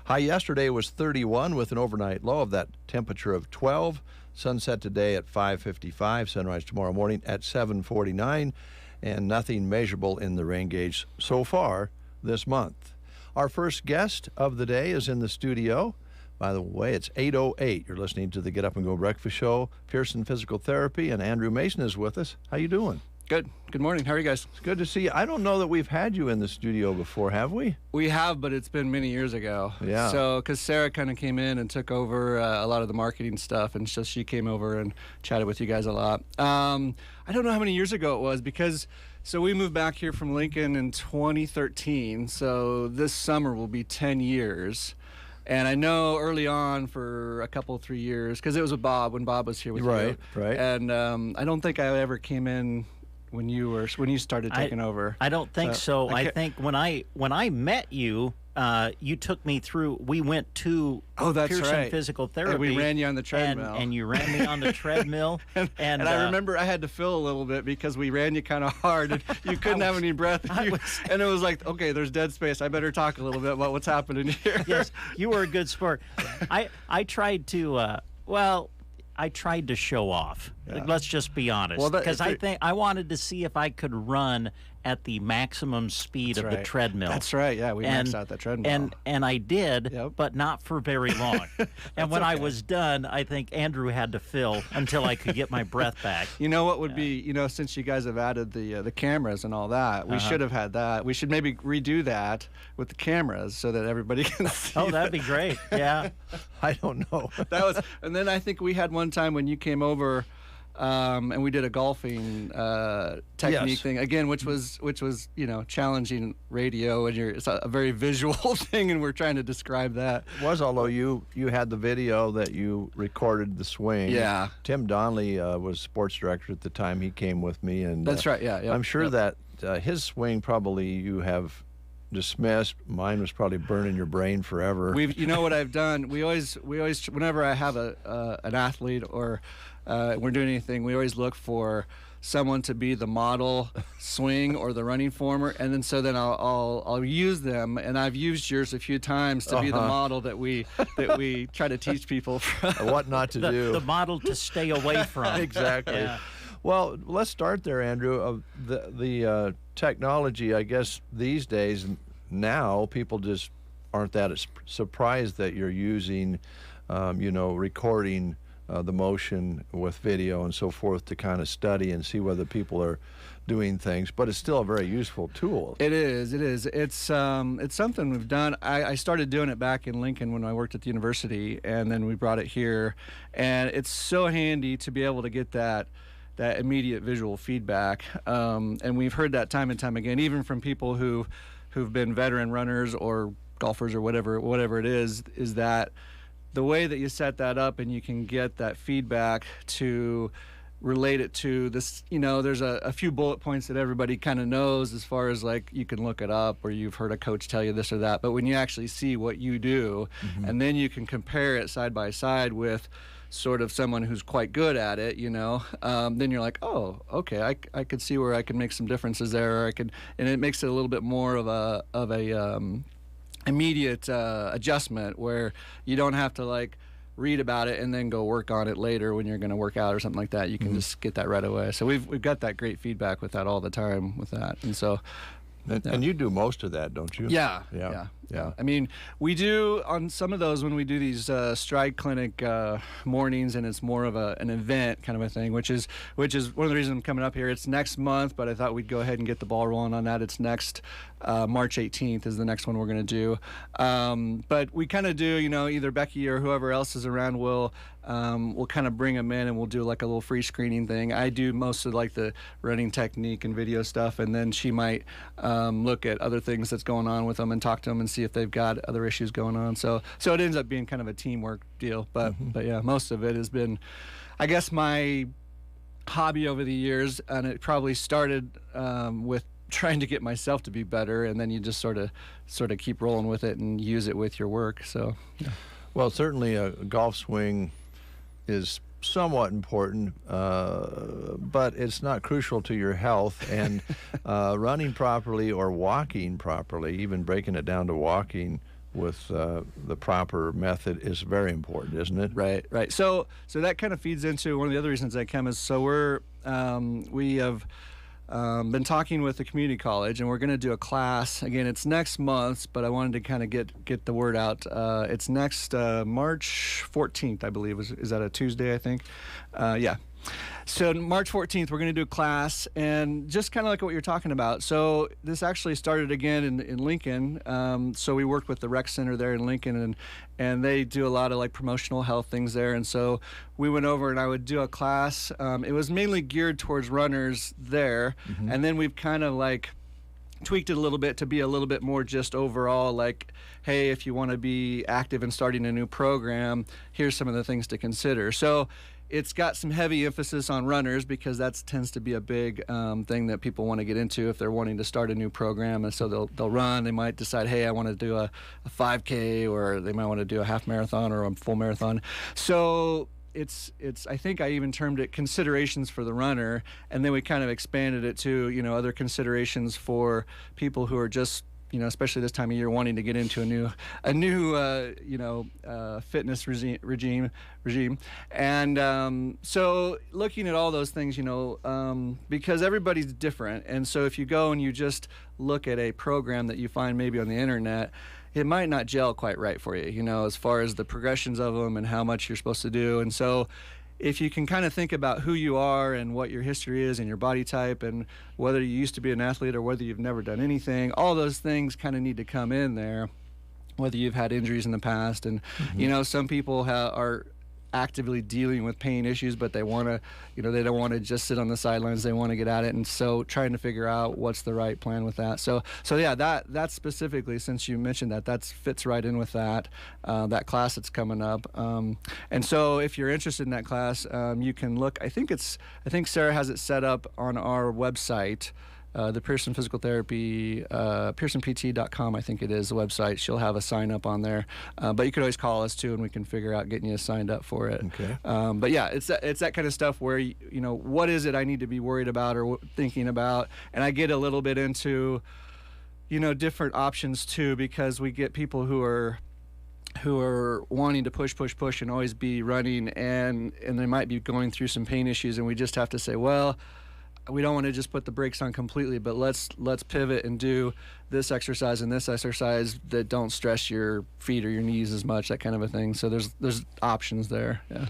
High yesterday was 31 with an overnight low of that temperature of 12. Sunset today at 5:55. Sunrise tomorrow morning at 7:49. And nothing measurable in the rain gauge so far this month. Our first guest of the day is in the studio. By the way, it's 8:08. You're listening to the Get Up and Go Breakfast Show. Pearson Physical Therapy, and Andrew Mason is with us. How you doing? Good. Good morning. How are you guys? It's good to see you. I don't know that we've had you in the studio before, have we? We have, but it's been many years ago. Yeah. So, because Sarah kind of came in and took over a lot of the marketing stuff, and so she came over and chatted with you guys a lot. I don't know how many years ago it was, because so we moved back here from Lincoln in 2013. So this summer will be 10 years. And I know early on for a couple, 3 years, because it was with Bob, when Bob was here with you. Right. And I don't think I ever came in when you started taking over. I don't think so. I think when I met you, you took me through. We went to Pearson Physical Therapy. And we ran you on the treadmill. And you ran me on the treadmill. and I remember I had to fill a little bit because we ran you kind of hard. And you couldn't have any breath. And it was like, okay, there's dead space. I better talk a little bit about what's happening here. Yes, you were a good sport. I tried to. I tried to show off. Yeah. Let's just be honest, because I think I wanted to see if I could run at the maximum speed of the treadmill. That's right. Yeah, we maxed out that treadmill. And I did, but not for very long. And when I was done, I think Andrew had to fill until I could get my breath back. You know what would be, since you guys have added the cameras and all that, we should have had that. We should maybe redo that with the cameras so that everybody can see. Oh, that'd be great. Yeah. I don't know. And then I think we had one time when you came over. And we did a golfing technique thing again, which was challenging radio, and it's a very visual thing, and we're trying to describe that. It was, although you had the video that you recorded the swing. Yeah. Tim Donnelly was sports director at the time. He came with me, and that's right. Yeah. I'm sure that his swing probably you have dismissed. Mine was probably burning your brain forever. You know what I've done? We always, whenever I have an athlete or we're doing anything, we always look for someone to be the model swing or the running former, and then I'll use them, and I've used yours a few times to be the model that we try to teach people what not to do. The model to stay away from. Exactly. Yeah. Well, let's start there, Andrew. The technology, I guess these days now people just aren't that surprised that you're using, recording the motion with video and so forth to kind of study and see whether people are doing things, but it's still a very useful tool. It is. It's something we've done. I started doing it back in Lincoln when I worked at the university, and then we brought it here, and it's so handy to be able to get that immediate visual feedback. And we've heard that time and time again, even from people who've been veteran runners or golfers or whatever it is that the way that you set that up and you can get that feedback to relate it to this, there's a few bullet points that everybody kind of knows as far as like you can look it up or you've heard a coach tell you this or that, but when you actually see what you do, and then you can compare it side by side with sort of someone who's quite good at it, then you're like, oh, okay, I could see where I can make some differences there, and it makes it a little bit more of a immediate adjustment where you don't have to like read about it and then go work on it later when you're going to work out or something like that. You can just get that right away. So we've got that great feedback with that all the time with that, and so. And you do most of that, don't you? Yeah. I mean, we do on some of those when we do these stride clinic mornings, and it's more of an event kind of a thing, which is one of the reasons I'm coming up here. It's next month, but I thought we'd go ahead and get the ball rolling on that. It's next March 18th is the next one we're going to do. But we kind of do, either Becky or whoever else is around will kind of bring them in, and we'll do like a little free screening thing. I do most of like the running technique and video stuff, and then she might look at other things that's going on with them and talk to them and see if they've got other issues going on. So it ends up being kind of a teamwork deal. But yeah, most of it has been, I guess, my hobby over the years, and it probably started with trying to get myself to be better, and then you just sort of keep rolling with it and use it with your work. So yeah. Well, certainly a golf swing is somewhat important, but it's not crucial to your health. And running properly or walking properly, even breaking it down to walking with the proper method, is very important, isn't it? Right. So that kind of feeds into one of the other reasons I come is so we have been talking with the community college, and we're going to do a class. Again, it's next month, but I wanted to kind of get the word out. It's next March 14th, I believe. Is that a Tuesday, I think? Yeah. So March 14th, we're going to do a class, and just kind of like what you're talking about. So this actually started again in Lincoln. So we worked with the rec center there in Lincoln, and they do a lot of like promotional health things there. And so we went over, and I would do a class. It was mainly geared towards runners there, and then we've kind of like tweaked it a little bit to be a little bit more just overall like, hey, if you want to be active in starting a new program, here's some of the things to consider. So it's got some heavy emphasis on runners because that tends to be a big thing that people want to get into if they're wanting to start a new program. And so they'll run. They might decide, hey, I want to do a 5K, or they might want to do a half marathon or a full marathon. So it's I think I even termed it considerations for the runner, and then we kind of expanded it to other considerations for people who are just especially this time of year, wanting to get into a new fitness regime. And so looking at all those things, because everybody's different. And so if you go and you just look at a program that you find maybe on the internet, it might not gel quite right for you, as far as the progressions of them and how much you're supposed to do. And so if you can kind of think about who you are and what your history is and your body type and whether you used to be an athlete or whether you've never done anything, all those things kind of need to come in there, whether you've had injuries in the past. And, some people are actively dealing with pain issues, but they want to, they don't want to just sit on the sidelines. They want to get at it. And so trying to figure out what's the right plan with that. So yeah, that specifically, since you mentioned that fits right in with that class that's coming up. And so if you're interested in that class, you can look, I think Sarah has it set up on our website. the Pearson Physical Therapy, PearsonPT.com, I think it is, the website. She'll have a sign up on there. But you could always call us too, and we can figure out getting you signed up for it. Okay. But yeah, it's that kind of stuff where, you know, what is it I need to be worried about or thinking about? And I get a little bit into, you know, different options too, because we get people who are wanting to push and always be running, and they might be going through some pain issues, and we just have to say, well, we don't want to just put the brakes on completely, but let's pivot and do this exercise and this exercise that don't stress your feet or your knees as much, that kind of a thing. So there's options there. Yeah.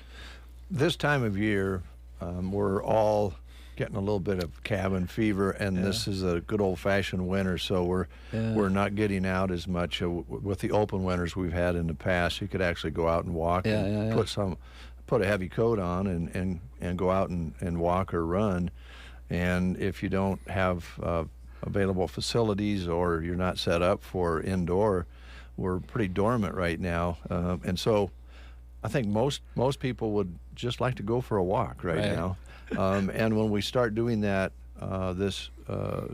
This time of year, we're all getting a little bit of cabin fever, and this is a good old-fashioned winter, so we're not getting out as much with the open winters we've had in the past. You could actually go out and walk and put a heavy coat on and go out and walk or run. And if you don't have available facilities or you're not set up for indoor, we're pretty dormant right now, and so I think most people would just like to go for a walk right now. And when we start doing that this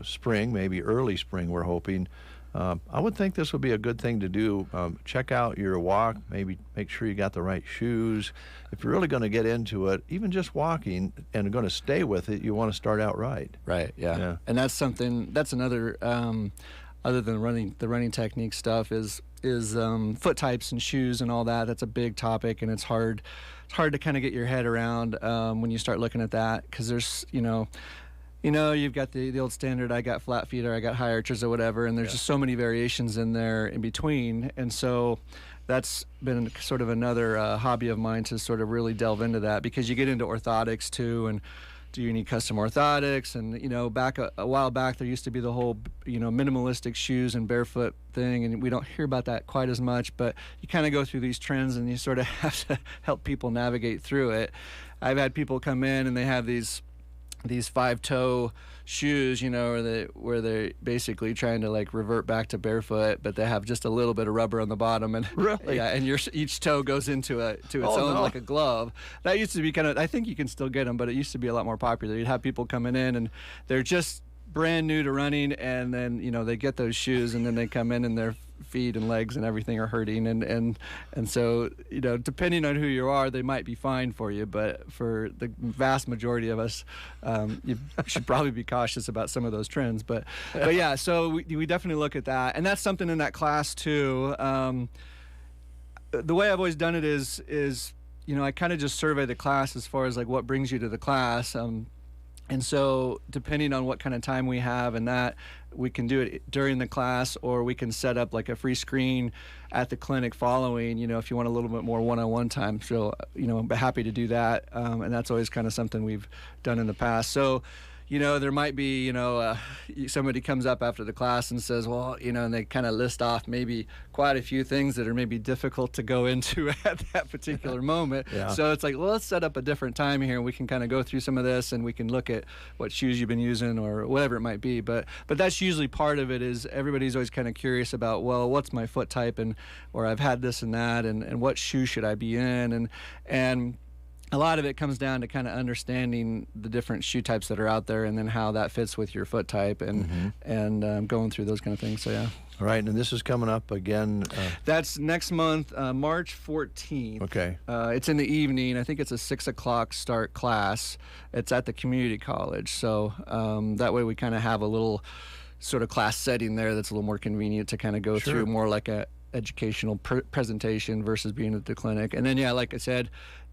spring, maybe early spring, we're hoping, I would think this would be a good thing to do. Check out your walk, maybe make sure you got the right shoes. If you're really going to get into it, even just walking and going to stay with it, you want to start out right. Right, yeah. And that's another, other than the running technique stuff, is foot types and shoes and all that. That's a big topic, and it's hard to kind of get your head around when you start looking at that, because there's, you've got the old standard, I got flat feet or I got high arches or whatever, and there's just so many variations in there in between. And so that's been sort of another hobby of mine, to sort of really delve into that, because you get into orthotics too, and do you need custom orthotics? And back a while back, there used to be the whole minimalistic shoes and barefoot thing, and we don't hear about that quite as much, but you kind of go through these trends and you sort of have to help people navigate through it. I've had people come in and they have these 5-toe shoes, where they're basically trying to like revert back to barefoot, but they have just a little bit of rubber on the bottom, and and each toe goes into its own like a glove. That used to be kind of, I think you can still get them, but it used to be a lot more popular. You'd have people coming in and they're just brand new to running, and then they get those shoes, and then they come in and their feet and legs and everything are hurting, and so depending on who you are, they might be fine for you, but for the vast majority of us, you should probably be cautious about some of those trends. But yeah, so we definitely look at that, and that's something in that class too. The way I've always done it is I kind of just survey the class as far as like what brings you to the class. And so depending on what kind of time we have, and that we can do it during the class, or we can set up like a free screen at the clinic following, if you want a little bit more one-on-one time. So, I'm happy to do that. And that's always kind of something we've done in the past. So, there might be, somebody comes up after the class and says, well, and they kind of list off maybe quite a few things that are maybe difficult to go into at that particular moment. Yeah. So it's like, well, let's set up a different time here, and we can kind of go through some of this, and we can look at what shoes you've been using or whatever it might be. But that's usually part of it, is everybody's always kind of curious about, well, what's my foot type, or I've had this and that, and what shoe should I be in, and a lot of it comes down to kind of understanding the different shoe types that are out there, and then how that fits with your foot type, and going through those kind of things. So yeah. All right, and this is coming up again. That's next month, March 14th. Okay. It's in the evening. I think it's a 6:00 start class. It's at the community college, so that way we kind of have a little sort of class setting there that's a little more convenient to kind of go through, more like a educational presentation versus being at the clinic. And then, yeah, like I said,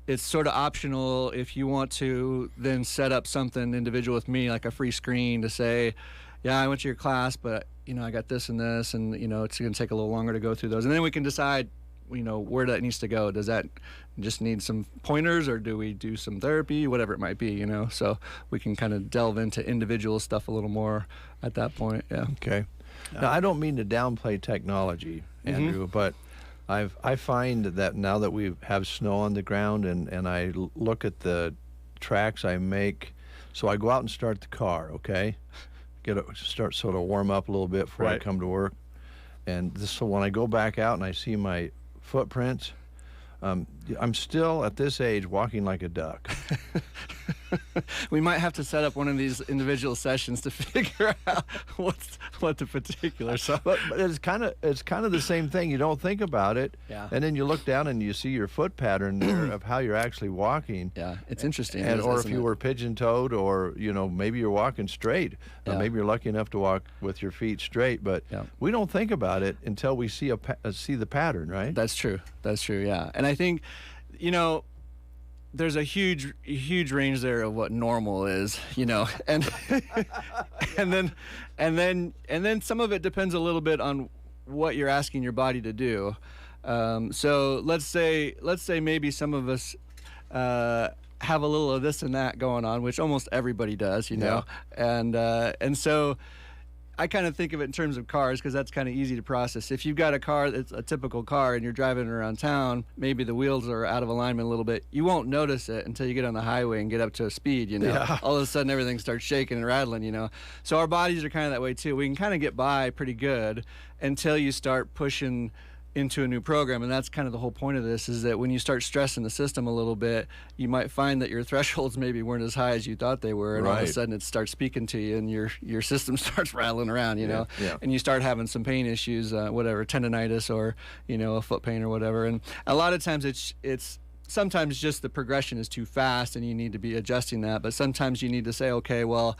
it's sort of optional if you want to then set up something individual with me, like a free screen, to say, yeah, I went to your class, but I got this and this, and it's going to take a little longer to go through those, and then we can decide where that needs to go. Does that just need some pointers, or do we do some therapy, whatever it might be, so we can kind of delve into individual stuff a little more at that point. Yeah. Okay. Now, I don't mean to downplay technology, Andrew, but I find that now that we have snow on the ground, and I look at the tracks I make, so I go out and start the car, okay? Start sort of warm up a little bit before I come to work. And so when I go back out and I see my footprints, I'm still at this age walking like a duck. we might have to set up one of these individual sessions to figure out what the particulars are. But it's kind of the same thing. You don't think about it, and then you look down and you see your foot pattern there of how you're actually walking. Yeah, it's interesting. Or if you were pigeon-toed, or maybe you're walking straight. Maybe you're lucky enough to walk with your feet straight, but we don't think about it until we see see the pattern, right? That's true. Yeah, and I think, there's a huge range there of what normal is, and and then some of it depends a little bit on what you're asking your body to do. So let's say maybe some of us have a little of this and that going on, which almost everybody does, and so I kind of think of it in terms of cars, because that's kind of easy to process. If you've got a car that's a typical car and you're driving around town, maybe the wheels are out of alignment a little bit. You won't notice it until you get on the highway and get up to a speed, Yeah. All of a sudden everything starts shaking and rattling, So our bodies are kind of that way too. We can kind of get by pretty good until you start pushing into a new program, and that's kind of the whole point of this, is that when you start stressing the system a little bit, you might find that your thresholds maybe weren't as high as you thought they were, and all of a sudden it starts speaking to you, and your system starts rattling around, Yeah. and you start having some pain issues, whatever, tendonitis or a foot pain or whatever. And a lot of times it's sometimes just the progression is too fast and you need to be adjusting that, but sometimes you need to say, okay, well,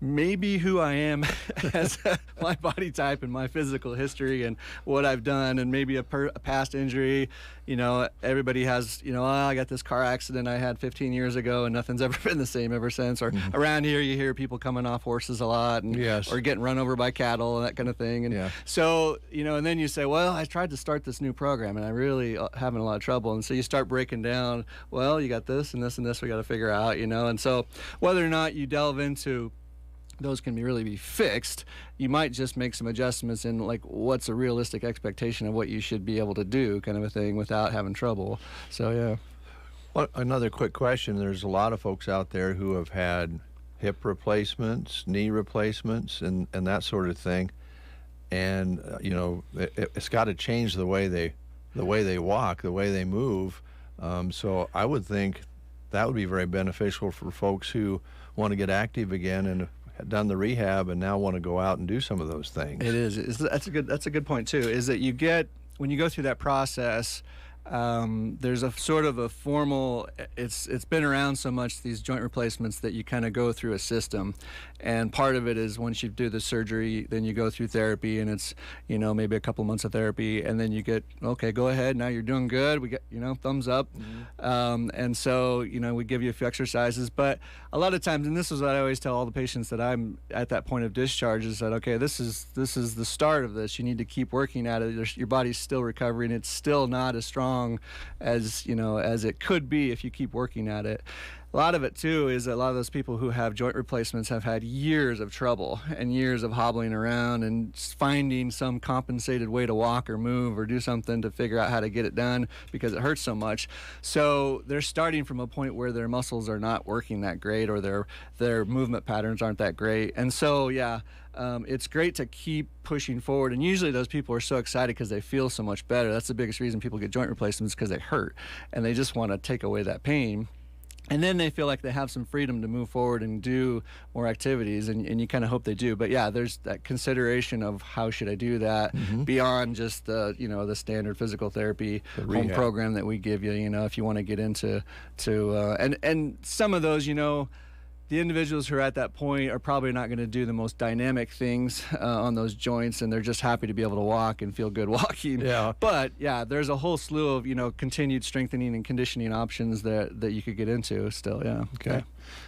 maybe who I am as my body type and my physical history and what I've done, and maybe a past injury. Everybody has, I got this car accident I had 15 years ago and nothing's ever been the same ever since. Or around here you hear people coming off horses a lot, and or getting run over by cattle and that kind of thing. And so, and then you say, well, I tried to start this new program and I really having a lot of trouble. And so you start breaking down, well, you got this and this and this we got to figure out, And so whether or not you delve into those can really be fixed, you might just make some adjustments in like what's a realistic expectation of what you should be able to do, kind of a thing, without having trouble. So yeah. Well, another quick question. There's a lot of folks out there who have had hip replacements, knee replacements, and that sort of thing, and it's got to change the way they walk, the way they move. So I would think that would be very beneficial for folks who want to get active again and done the rehab and now want to go out and do some of those things. It is. That's a good point too. Is that when you go through that process, there's a sort of a formal. It's been around so much, these joint replacements, that you kind of go through a system, and part of it is once you do the surgery, then you go through therapy, and it's maybe a couple months of therapy, and then you get, okay, go ahead, now you're doing good. We get thumbs up, and so we give you a few exercises, but a lot of times, and this is what I always tell all the patients that I'm at that point of discharge, is that okay, this is the start of this. You need to keep working at it. Your body's still recovering. It's still not as strong as as it could be if you keep working at it. A lot of it too is that a lot of those people who have joint replacements have had years of trouble and years of hobbling around and finding some compensated way to walk or move or do something to figure out how to get it done because it hurts so much. So they're starting from a point where their muscles are not working that great, or their movement patterns aren't that great. And so it's great to keep pushing forward, and usually those people are so excited because they feel so much better. That's the biggest reason people get joint replacements, because they hurt and they just want to take away that pain. And then they feel like they have some freedom to move forward and do more activities, and you kind of hope they do. But yeah, there's that consideration of how should I do that beyond just the the standard physical therapy home program that we give you. If you want to get into and some of those, the individuals who are at that point are probably not going to do the most dynamic things on those joints, and they're just happy to be able to walk and feel good walking. Yeah. But yeah, there's a whole slew of continued strengthening and conditioning options that you could get into still. Yeah. Okay.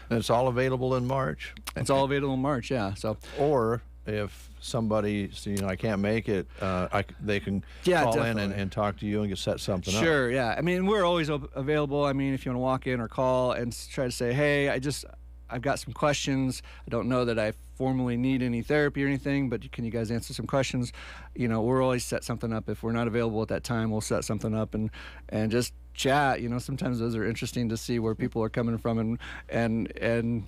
And it's all available in March. It's all available in March. Yeah. So. Or if somebody, I can't make it, they can call in and talk to you and set something up. Sure. Yeah. I mean, we're always available. I mean, if you want to walk in or call and try to say, hey, I've got some questions. I don't know that I formally need any therapy or anything, but can you guys answer some questions? We'll always set something up. If we're not available at that time, we'll set something up and just chat. Sometimes those are interesting to see where people are coming from and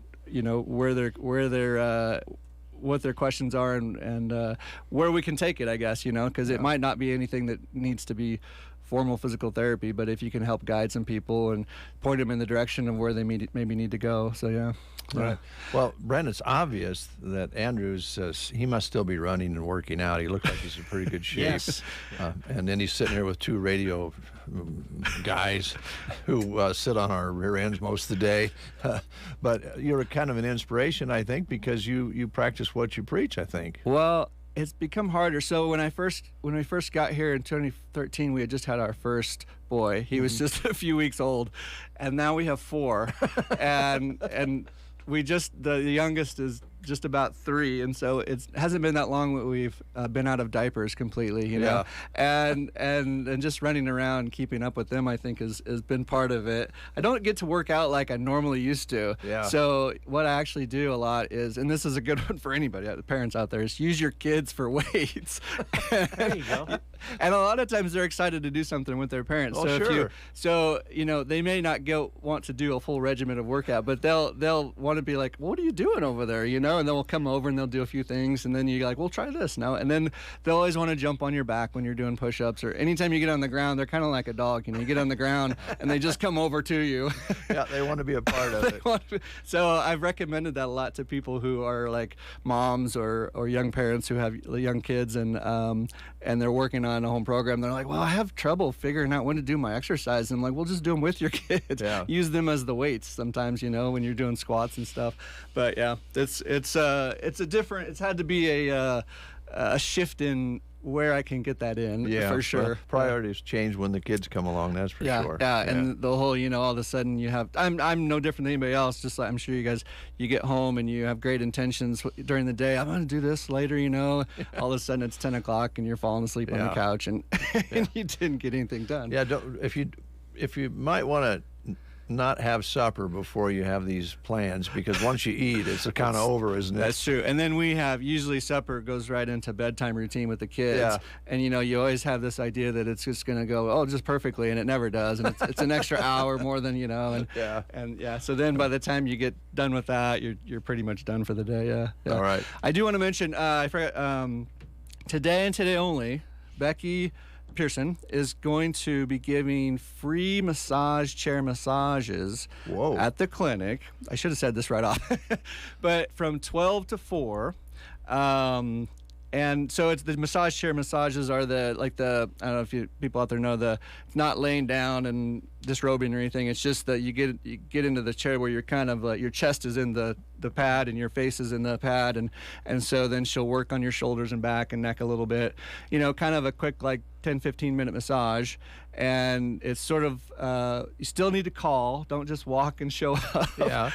what their questions are and where we can take it, I guess, because it might not be anything that needs to be formal physical therapy, but if you can help guide some people and point them in the direction of where they maybe need to go. So, yeah. Right. Well, Brent, it's obvious that Andrews, he must still be running and working out. He looks like he's in pretty good shape. Yes. And then he's sitting here with two radio guys who sit on our rear ends most of the day. But you're kind of an inspiration, I think, because you practice what you preach, I think. Well, it's become harder. So when we first got here in 2013, we had just had our first boy. He was just a few weeks old, and now we have 4, and the youngest is just about 3, and so it hasn't been that long that we've been out of diapers completely, you know. And just running around, keeping up with them, I think has been part of it. I don't get to work out like I normally used to. Yeah. So what I actually do a lot is, and this is a good one for anybody, the parents out there, is use your kids for weights. There you go. And a lot of times they're excited to do something with their parents. Oh, sure. So they may not want to do a full regimen of workout, but they'll want to be like, what are you doing over there? You know, and they'll come over and they'll do a few things, and then you're like, well, try this now. And then they'll always want to jump on your back when you're doing push-ups, or anytime you get on the ground, they're kind of like a dog. You get on the ground and they just come over to you. Yeah, they want to be a part of it. So I've recommended that a lot to people who are like moms or young parents who have young kids, and they're working on a home program. They're like, well, I have trouble figuring out when to do my exercise. And I'm like, well, just do them with your kids. Yeah. Use them as the weights sometimes, when you're doing squats and stuff. But yeah, it's had to be a shift in where I can get that in, for sure. Well, priorities change when the kids come along, that's for sure. Yeah, and the whole, all of a sudden you have, I'm no different than anybody else, just like I'm sure you guys, you get home and you have great intentions during the day. I'm going to do this later, all of a sudden it's 10 o'clock and you're falling asleep on the couch and, and you didn't get anything done. Yeah, if you might want to not have supper before you have these plans, because once you eat, it's kind of over, isn't it? That's true. And then we have, usually supper goes right into bedtime routine with the kids. Yeah. And you always have this idea that it's just going to go, just perfectly, and it never does. And it's an extra hour more than, so then by the time you get done with that, you're pretty much done for the day. Yeah. All right. I do want to mention, I forgot, today and today only, Becky Pearson is going to be giving free chair massages at the clinic. I should have said this right off, but from 12 to 4. And so it's the massage chair massages are I don't know if people out there know, it's not laying down and disrobing or anything. It's just that you get into the chair where you're kind of your chest is in the pad and your face is in the pad, and so then she'll work on your shoulders and back and neck a little bit, kind of a quick 10-15 minute massage. And it's sort of you still need to call, don't just walk and show up. Yeah.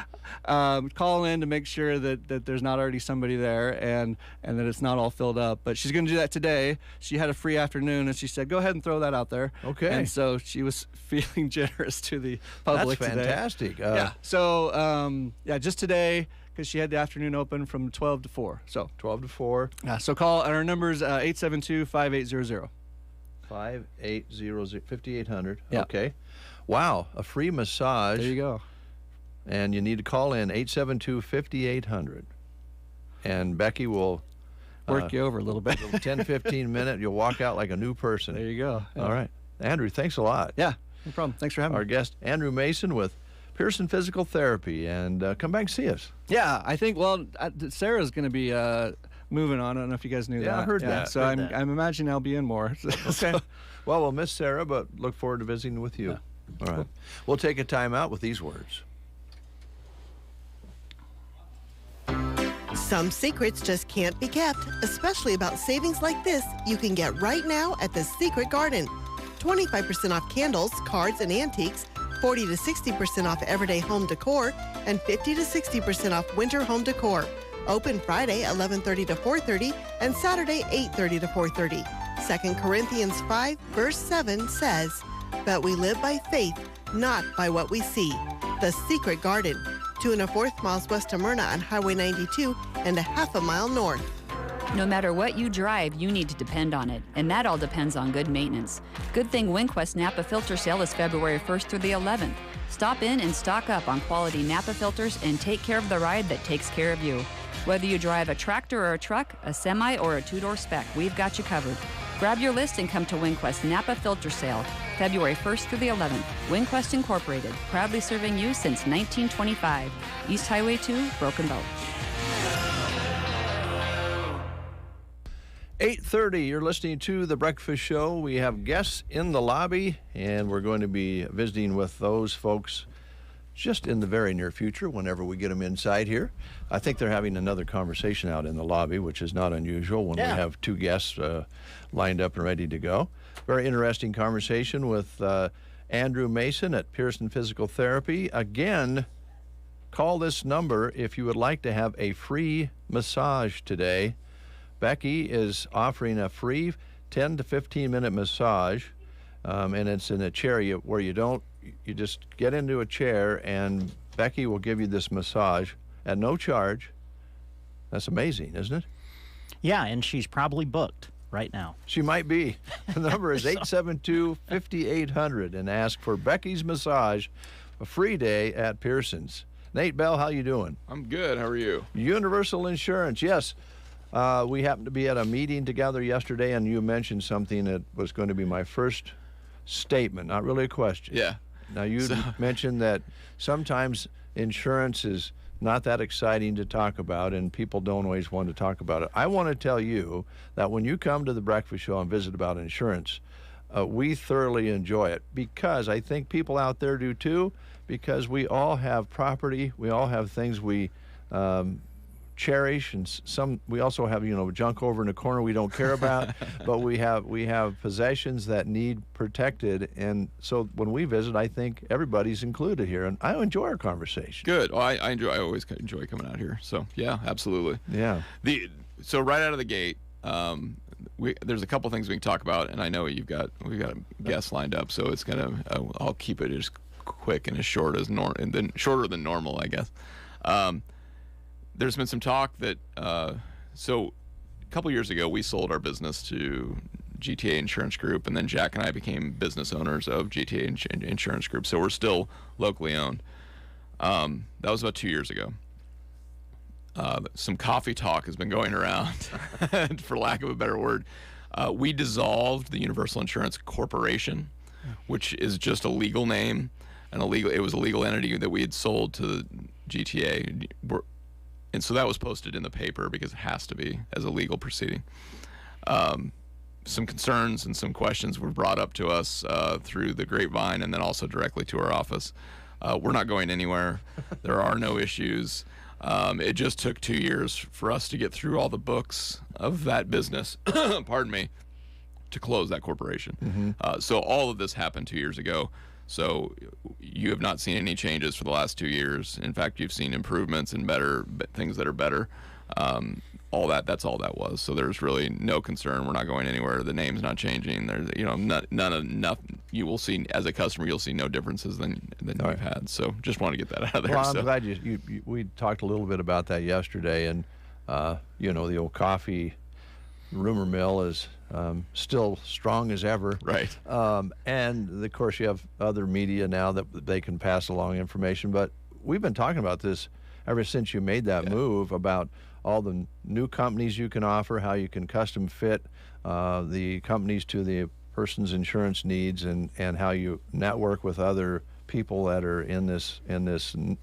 Call in to make sure that there's not already somebody there and that it's not all filled up. But she's going to do that today. She had a free afternoon and she said, go ahead and throw that out there. Okay. And so she was feeling generous to the public. That's today. fantastic. Yeah. So just today, because she had the afternoon open from 12 to 4. So 12 to 4. Yeah. So call, and our number is 872-5800. 5800. Yeah. Okay. Wow, a free massage. There you go. And you need to call in 872-5800. And Becky will work you over a little bit. 10-15 minute, you'll walk out like a new person. There you go. Yeah. All right. Andrew, thanks a lot. Yeah, no problem. Thanks for having me. Our guest, Andrew Mason with Pearson Physical Therapy. And come back and see us. Yeah, I think, Sarah's going to be moving on. I don't know if you guys knew that. Yeah, I heard that. So I'm imagining I'll be in more. Okay. Well, we'll miss Sarah, but look forward to visiting with you. Yeah. All right. Cool. We'll take a time out with these words. Some secrets just can't be kept, especially about savings like this you can get right now at The Secret Garden. 25% off candles, cards, and antiques, 40 to 60% off everyday home decor, and 50 to 60% off winter home decor. Open Friday 11:30 to 4:30 and Saturday 8:30 to 4:30. 2 Corinthians 5 verse 7 says, "But we live by faith, not by what we see." The Secret Garden, 2 1/4 miles west of Myrna on Highway 92 and a half a mile north. No matter what you drive, you need to depend on it, and that all depends on good maintenance. Good thing WinQuest Napa Filter Sale is February 1st through the 11th. Stop in and stock up on quality Napa filters and take care of the ride that takes care of you. Whether you drive a tractor or a truck, a semi or a two-door spec, we've got you covered. Grab your list and come to WinQuest Napa Filter Sale, February 1st through the 11th. WinQuest Incorporated, proudly serving you since 1925. East Highway 2, Broken Bow. 8:30, you're listening to The Breakfast Show. We have guests in the lobby, and we're going to be visiting with those folks just in the very near future, whenever we get them inside here. I think they're having another conversation out in the lobby, which is not unusual when we have two guests lined up and ready to go. Very interesting conversation with Andrew Mason at Pearson Physical Therapy. Again, call this number if you would like to have a free massage today. Becky is offering a free 10 to 15 minute massage, and it's in a chair where you just get into a chair and Becky will give you this massage at no charge. That's amazing, isn't it? Yeah, and she's probably booked right now. She might be. The number is 872-5800 and ask for Becky's massage, a free day at Pearson's. Nate Bell, how you doing? I'm good. How are you? Universal Insurance, yes. We happened to be at a meeting together yesterday, and you mentioned something that was going to be my first statement, not really a question. Yeah. Now, you mentioned that sometimes insurance is not that exciting to talk about, and people don't always want to talk about it. I want to tell you that when you come to the Breakfast Show and visit about insurance, we thoroughly enjoy it, because I think people out there do too, because we all have property, we all have things we cherish, and we also have junk over in the corner we don't care about, but we have possessions that need protected, and so when we visit, I think everybody's included here, and I enjoy our conversation. Good. Well, I always enjoy coming out here. So yeah, absolutely. Yeah. So right out of the gate, there's a couple things we can talk about, and I know we've got a guest lined up, so it's I'll keep it as quick and as short as and then shorter than normal, I guess. There's been some talk that, so a couple years ago, we sold our business to GTA Insurance Group, and then Jack and I became business owners of GTA Insurance Group, so we're still locally owned. That was about 2 years ago. Some coffee talk has been going around, for lack of a better word. We dissolved the Universal Insurance Corporation, which is just a legal name, and it was a legal entity that we had sold to the GTA. And so that was posted in the paper because it has to be as a legal proceeding. Some concerns and some questions were brought up to us through the grapevine, and then also directly to our office. We're not going anywhere. There are no issues. It just took 2 years for us to get through all the books of that business, pardon me, to close that corporation. Mm-hmm. So all of this happened 2 years ago. So you have not seen any changes for the last 2 years. In fact, you've seen improvements and better things that are better. That's all that was. So there's really no concern. We're not going anywhere. The name's not changing. There's, nothing. You will see, as a customer, you'll see no differences than you've had. So just want to get that out of there. Well, I'm glad we talked a little bit about that yesterday, and the old coffee rumor mill is still strong as ever. Right. And of course, you have other media now that they can pass along information. But we've been talking about this ever since you made that move, about all the new companies you can offer, how you can custom fit the companies to the person's insurance needs, and how you network with other people that are in this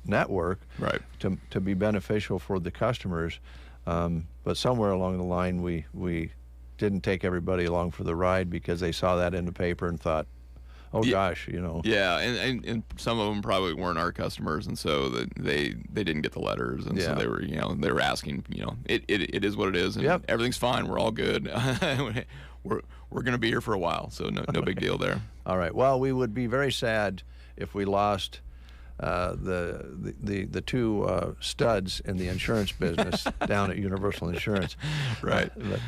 network, right, to be beneficial for the customers. But somewhere along the line, we didn't take everybody along for the ride because they saw that in the paper and thought, gosh. Yeah, and some of them probably weren't our customers, and so they didn't get the letters, and so they were asking. It is what it is, and everything's fine. We're all good. We're going to be here for a while, so no big deal there. All right. Well, we would be very sad if we lost the two studs in the insurance business down at Universal Insurance. Right. But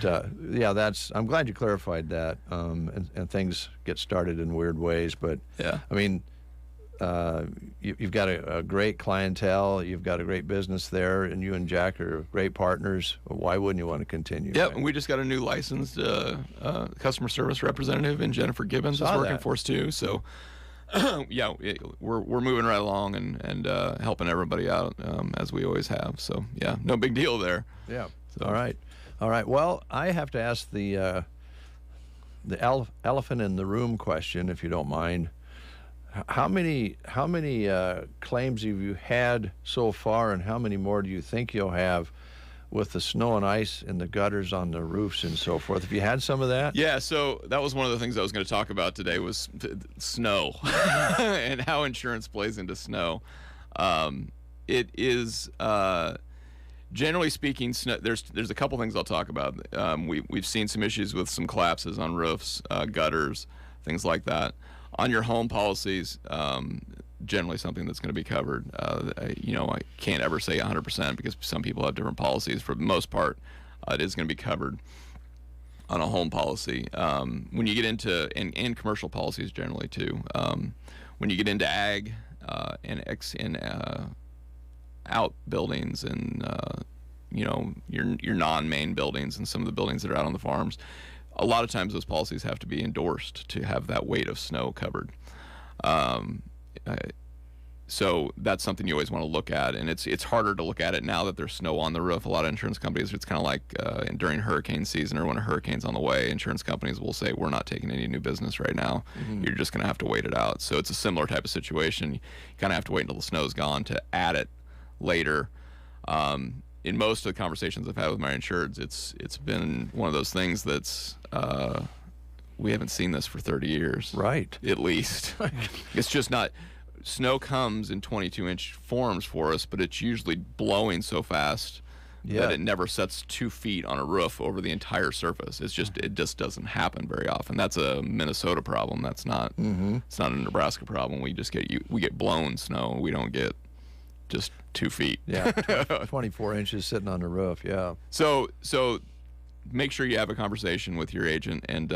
I'm glad you clarified that, and things get started in weird ways. But yeah, I mean, you've got a great clientele, you've got a great business there, and you and Jack are great partners. Why wouldn't you want to continue? Yeah, and we just got a new licensed customer service representative, and Jennifer Gibbons is working for us too. So. Yeah, we're moving right along and helping everybody out as we always have. So yeah, no big deal there. Yeah. So. All right. Well, I have to ask the elephant in the room question, if you don't mind. How many claims have you had so far, and how many more do you think you'll have with the snow and ice in the gutters on the roofs and so forth? Have you had some of that? Yeah, so that was one of the things I was going to talk about today was snow and how insurance plays into snow. It is generally speaking, snow, there's a couple things I'll talk about. We've seen some issues with some collapses on roofs, gutters, things like that. On your home policies, generally something that's going to be covered. I can't ever say 100% because some people have different policies. For the most part, it is going to be covered on a home policy. When you get into, and commercial policies generally too, when you get into ag and outbuildings and your non-main buildings and some of the buildings that are out on the farms, a lot of times those policies have to be endorsed to have that weight of snow covered. So that's something you always want to look at, and it's harder to look at it now that there's snow on the roof. A lot of insurance companies, it's kind of like during hurricane season or when a hurricane's on the way, insurance companies will say, we're not taking any new business right now. Mm-hmm. You're just going to have to wait it out. So it's a similar type of situation. You kind of have to wait until the snow's gone to add it later. In most of the conversations I've had with my insureds, it's been one of those things that's we haven't seen this for 30 years. Right. At least. It's just not. Snow comes in 22-inch forms for us, but it's usually blowing so fast that it never sets 2 feet on a roof over the entire surface. It just doesn't happen very often. That's a Minnesota problem. That's not. Mm-hmm. It's not a Nebraska problem. We get blown snow. We don't get just 2 feet. Yeah, 24 inches sitting on the roof. Yeah. So make sure you have a conversation with your agent and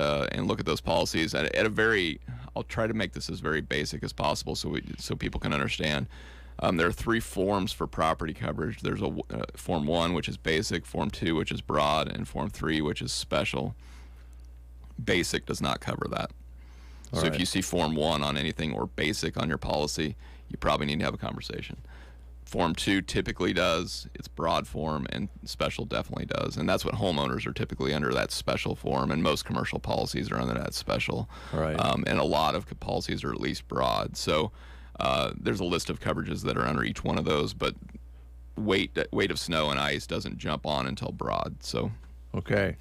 look at those policies at a very. I'll try to make this as very basic as possible so people can understand. There are 3 forms for property coverage. There's a Form 1, which is basic, Form 2, which is broad, and Form 3, which is special. Basic does not cover that. So if you see Form 1 on anything or basic on your policy, you probably need to have a conversation. Form 2 typically does. It's broad form, and special definitely does. And that's what homeowners are typically under, that special form, and most commercial policies are under that special. Right. And a lot of policies are at least broad. So there's a list of coverages that are under each one of those, but weight of snow and ice doesn't jump on until broad. So. Okay.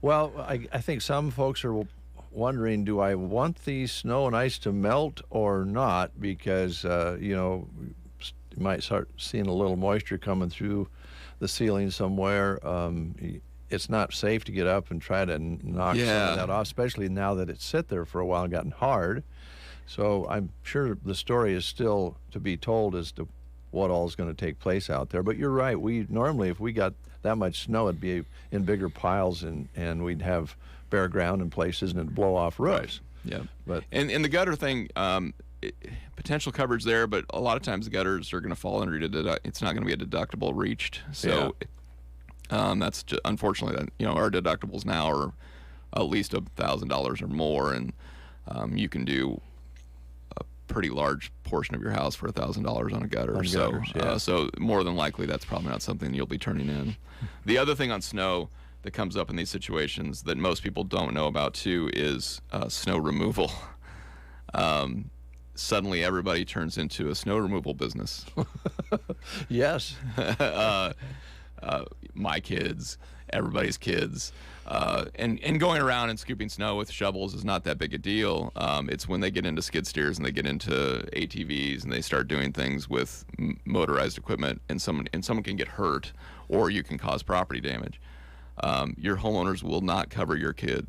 Well, I think some folks are wondering, do I want the snow and ice to melt or not? Because, you might start seeing a little moisture coming through the ceiling somewhere. It's not safe to get up and try to knock some of that off, especially now that it's sit there for a while and gotten hard. So I'm sure the story is still to be told as to what all is going to take place out there. But you're right. We normally, if we got that much snow, it'd be in bigger piles and we'd have bare ground in places and it'd blow off roofs. Right. Yeah. But and the gutter thing, potential coverage there, but a lot of times the gutters are going to fall under it's not going to be a deductible reached. So that's just, unfortunately, that our deductibles now are at least $1,000 or more, and you can do a pretty large portion of your house for $1,000 on a gutter. So more than likely that's probably not something you'll be turning in. The other thing on snow that comes up in these situations that most people don't know about too is snow removal. Suddenly everybody turns into a snow removal business. Yes. My kids, everybody's kids. And going around and scooping snow with shovels is not that big a deal. It's when they get into skid steers and they get into ATVs and they start doing things with motorized equipment and someone can get hurt or you can cause property damage. Your homeowners will not cover your kid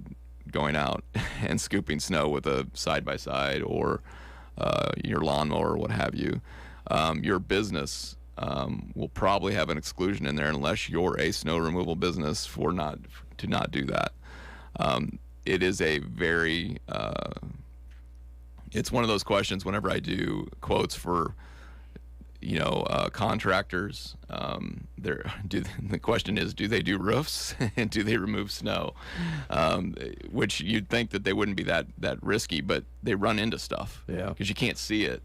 going out and scooping snow with a side-by-side or your lawnmower or what have you. Your business will probably have an exclusion in there unless you're a snow removal business to not do that. It is a very it's one of those questions whenever I do quotes for contractors. The question is, do they do roofs and do they remove snow? Which you'd think that they wouldn't be that risky, but they run into stuff because you can't see it,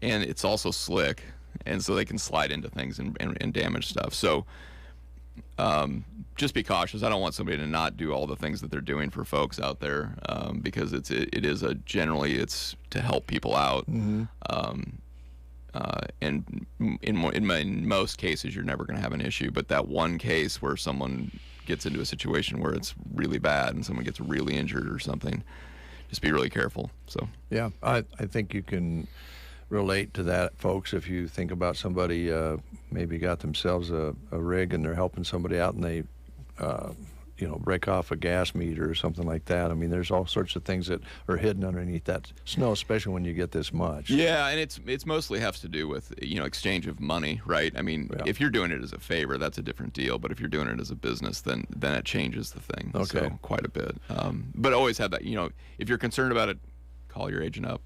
and it's also slick, and so they can slide into things and damage stuff. So just be cautious. I don't want somebody to not do all the things that they're doing for folks out there, because it is generally it's to help people out. And in most cases, you're never going to have an issue. But that one case where someone gets into a situation where it's really bad and someone gets really injured or something, just be really careful. So yeah, I think you can relate to that, folks. If you think about somebody maybe got themselves a rig and they're helping somebody out and they break off a gas meter or something like that. I mean, there's all sorts of things that are hidden underneath that snow, especially when you get this much. Yeah, and it's mostly has to do with exchange of money, right? I mean, if you're doing it as a favor, that's a different deal. But if you're doing it as a business, then it changes the thing. Okay. So quite a bit. But always have that. If you're concerned about it, call your agent up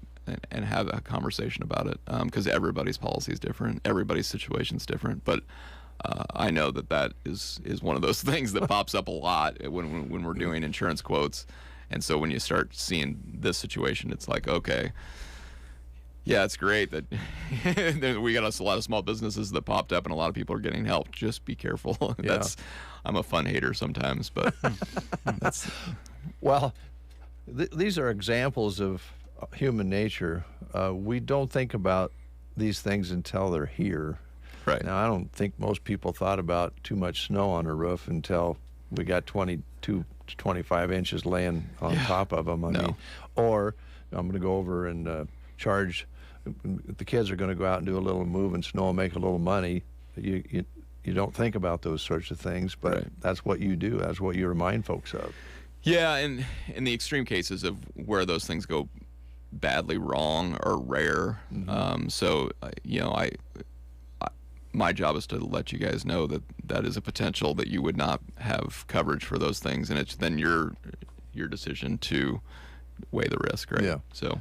and have a conversation about it, because everybody's policy is different, everybody's situation is different. But I know that is one of those things that pops up a lot when we're doing insurance quotes. And so when you start seeing this situation, it's like, okay, yeah, it's great that we got a lot of small businesses that popped up and a lot of people are getting help. Just be careful. Yeah. I'm a fun hater sometimes, but that's... Well, these are examples of human nature. We don't think about these things until they're here. Right. Now, I don't think most people thought about too much snow on a roof until we got 22 to 25 inches laying on top of them. I mean, or I'm going to go over and charge. The kids are going to go out and do a little move in snow and make a little money. You don't think about those sorts of things, but that's what you do. That's what you remind folks of. Yeah, and in the extreme cases of where those things go badly wrong are rare. So my job is to let you guys know that is a potential that you would not have coverage for those things, and it's then your decision to weigh the risk, right? Yeah. So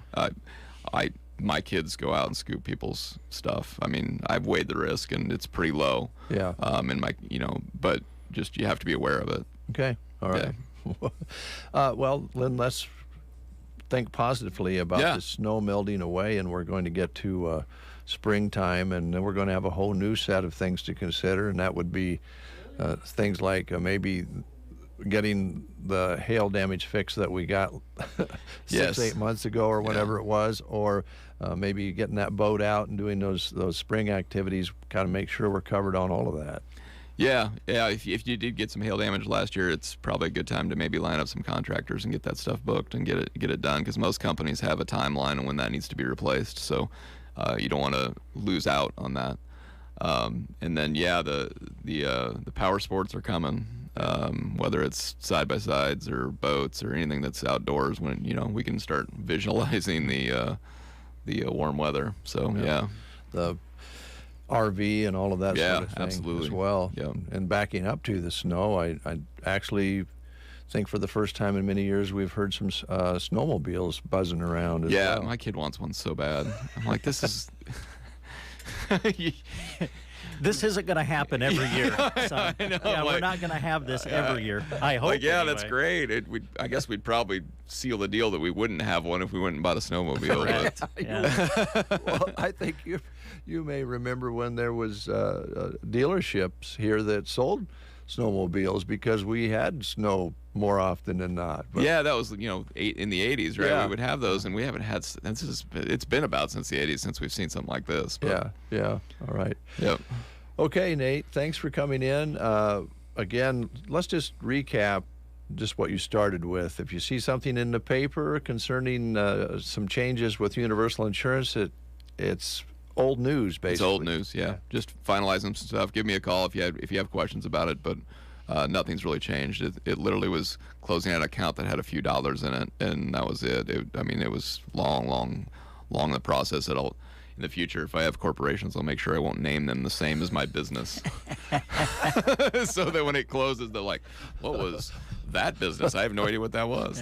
my kids go out and scoop people's stuff. I mean, I've weighed the risk and it's pretty low. Yeah. And but just you have to be aware of it. Okay. All right. Well, Lynn, let's think positively about the snow melting away, and we're going to get to springtime, and then we're going to have a whole new set of things to consider, and that would be things like maybe getting the hail damage fix that we got 6-8 months ago or whenever it was, or maybe getting that boat out and doing those spring activities, kind of make sure we're covered on all of that. Yeah. If you did get some hail damage last year, it's probably a good time to maybe line up some contractors and get that stuff booked and get it done, because most companies have a timeline on when that needs to be replaced. So you don't want to lose out on that. And then the power sports are coming, whether it's side by sides or boats or anything that's outdoors. When we can start visualizing the warm weather. So the RV and all of that sort of thing absolutely. As well. Yeah. And backing up to the snow, I actually think for the first time in many years we've heard some snowmobiles buzzing around as well. My kid wants one so bad. I'm like, this is... This isn't going to happen every year. So, I know, we're not going to have this every year. I hope. Anyway. That's great. I guess we'd probably seal the deal that we wouldn't have one if we went and bought a snowmobile. Well, I think you may remember when there was dealerships here that sold snowmobiles, because we had snow more often than not. But that was in the 80s, right? Yeah. We would have those, and we haven't had. It's been about since the 80s since we've seen something like this. But. Yeah. All right. Yep. Okay, Nate. Thanks for coming in. Again, let's just recap just what you started with. If you see something in the paper concerning some changes with Universal Insurance, it's old news, basically. It's old news, yeah. Just finalizing some stuff. Give me a call if you have questions about it, but nothing's really changed. It literally was closing out an account that had a few dollars in it, and that was it. It was long the process. In the future, if I have corporations, I'll make sure I won't name them the same as my business. So that when it closes, they're like, what was that business? I have no idea what that was.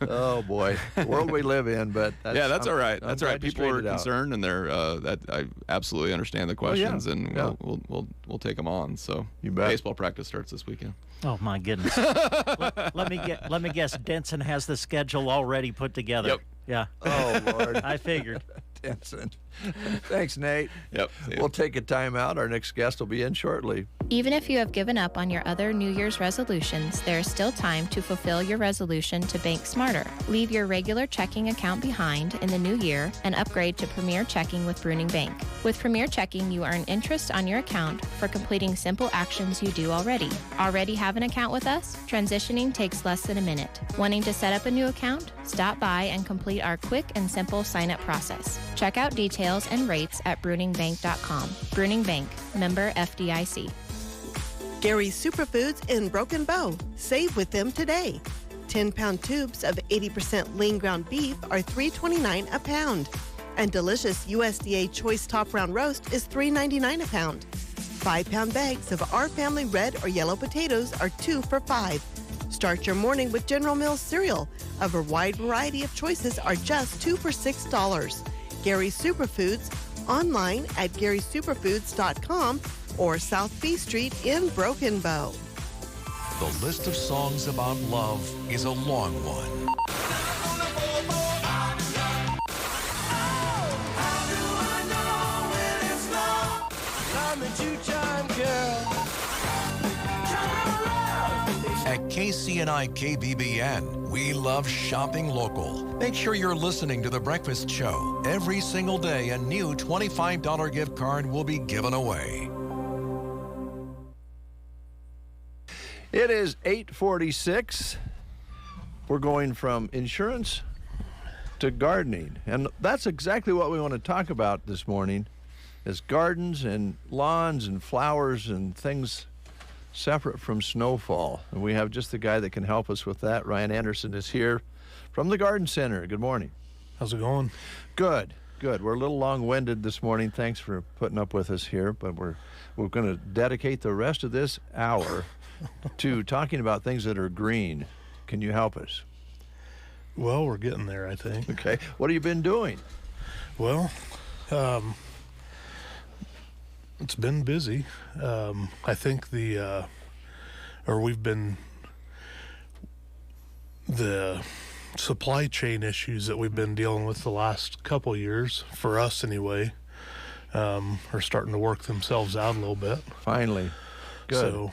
Oh, boy. The world we live in, but that's all right. That's all right. I'm People are concerned, and they're I absolutely understand the questions, and we'll take them on. So you bet. Baseball practice starts this weekend. Oh my goodness. let me guess. Denson has the schedule already put together. Yep. Yeah. Oh, Lord. I figured. Denson. Thanks, Nate. Yep. We'll take a time out. Our next guest will be in shortly. Even if you have given up on your other New Year's resolutions, there is still time to fulfill your resolution to bank smarter. Leave your regular checking account behind in the new year and upgrade to Premier Checking with Bruning Bank. With Premier Checking, you earn interest on your account for completing simple actions you do already. Already have an account with us? Transitioning takes less than a minute. Wanting to set up a new account? Stop by and complete our quick and simple sign-up process. Check out details and rates at bruningbank.com. Bruning Bank, member FDIC. Gary's Superfoods in Broken Bow. Save with them today. 10-pound tubes of 80% lean ground beef are $3.29 a pound. And delicious USDA Choice Top Round Roast is $3.99 a pound. 5-pound bags of Our Family red or yellow potatoes are 2 for $5. Start your morning with General Mills cereal. A wide variety of choices are just 2 for $6. Gary's Superfoods, online at garysuperfoods.com or South B Street in Broken Bow. The list of songs about love is a long one. At KCNI KBBN, we love shopping local. Make sure you're listening to The Breakfast Show. Every single day, a new $25 gift card will be given away. It is 8:46. We're going from insurance to gardening. And that's exactly what we want to talk about this morning, is gardens and lawns and flowers and things separate from snowfall. And we have just the guy that can help us with that. Ryan Anderson is here from the Garden Center. Good morning. How's it going? Good. We're a little long-winded this morning. Thanks for putting up with us here, but we're going to dedicate the rest of this hour to talking about things that are green. Can you help us? Well, we're getting there, I think. Okay. What have you been doing? Well, it's been busy. I think the supply chain issues that we've been dealing with the last couple years, for us anyway, are starting to work themselves out a little bit. Finally. Good. So,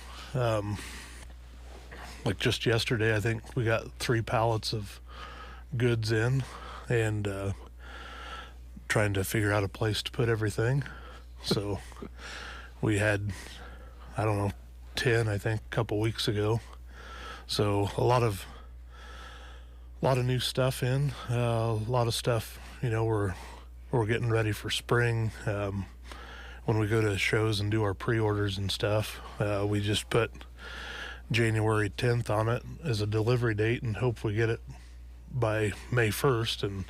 like just yesterday, I think we got 3 pallets of goods in, and trying to figure out a place to put everything. So we had, 10, I think, a couple weeks ago. So a lot of new stuff in, a lot of stuff, we're getting ready for spring. When we go to shows and do our pre-orders and stuff, we just put January 10th on it as a delivery date and hope we get it by May 1st. And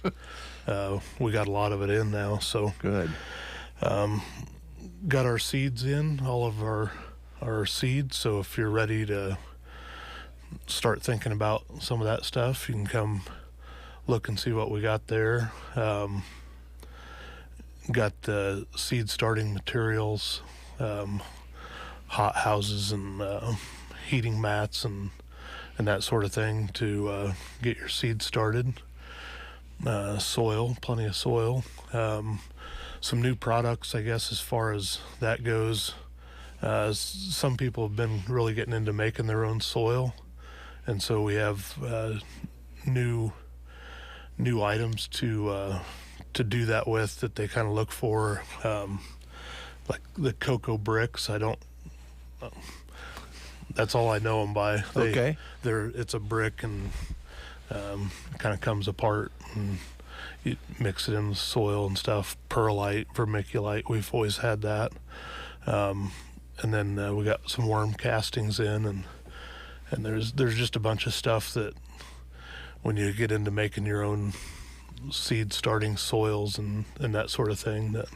we got a lot of it in now. So good. Got our seeds in, all of our seeds. So if you're ready to start thinking about some of that stuff, you can come look and see what we got there. Got the seed starting materials, hot houses and heating mats and that sort of thing to get your seeds started. Soil, plenty of soil. Some new products, I guess, as far as that goes. Some people have been really getting into making their own soil, and so we have new items to do that with that they kind of look for, like the cocoa bricks. That's all I know them by. Okay. It's a brick and kind of comes apart, and you mix it in the soil and stuff. Perlite, vermiculite, we've always had that. And then we got some worm castings in, and there's just a bunch of stuff that when you get into making your own seed starting soils and that sort of thing, that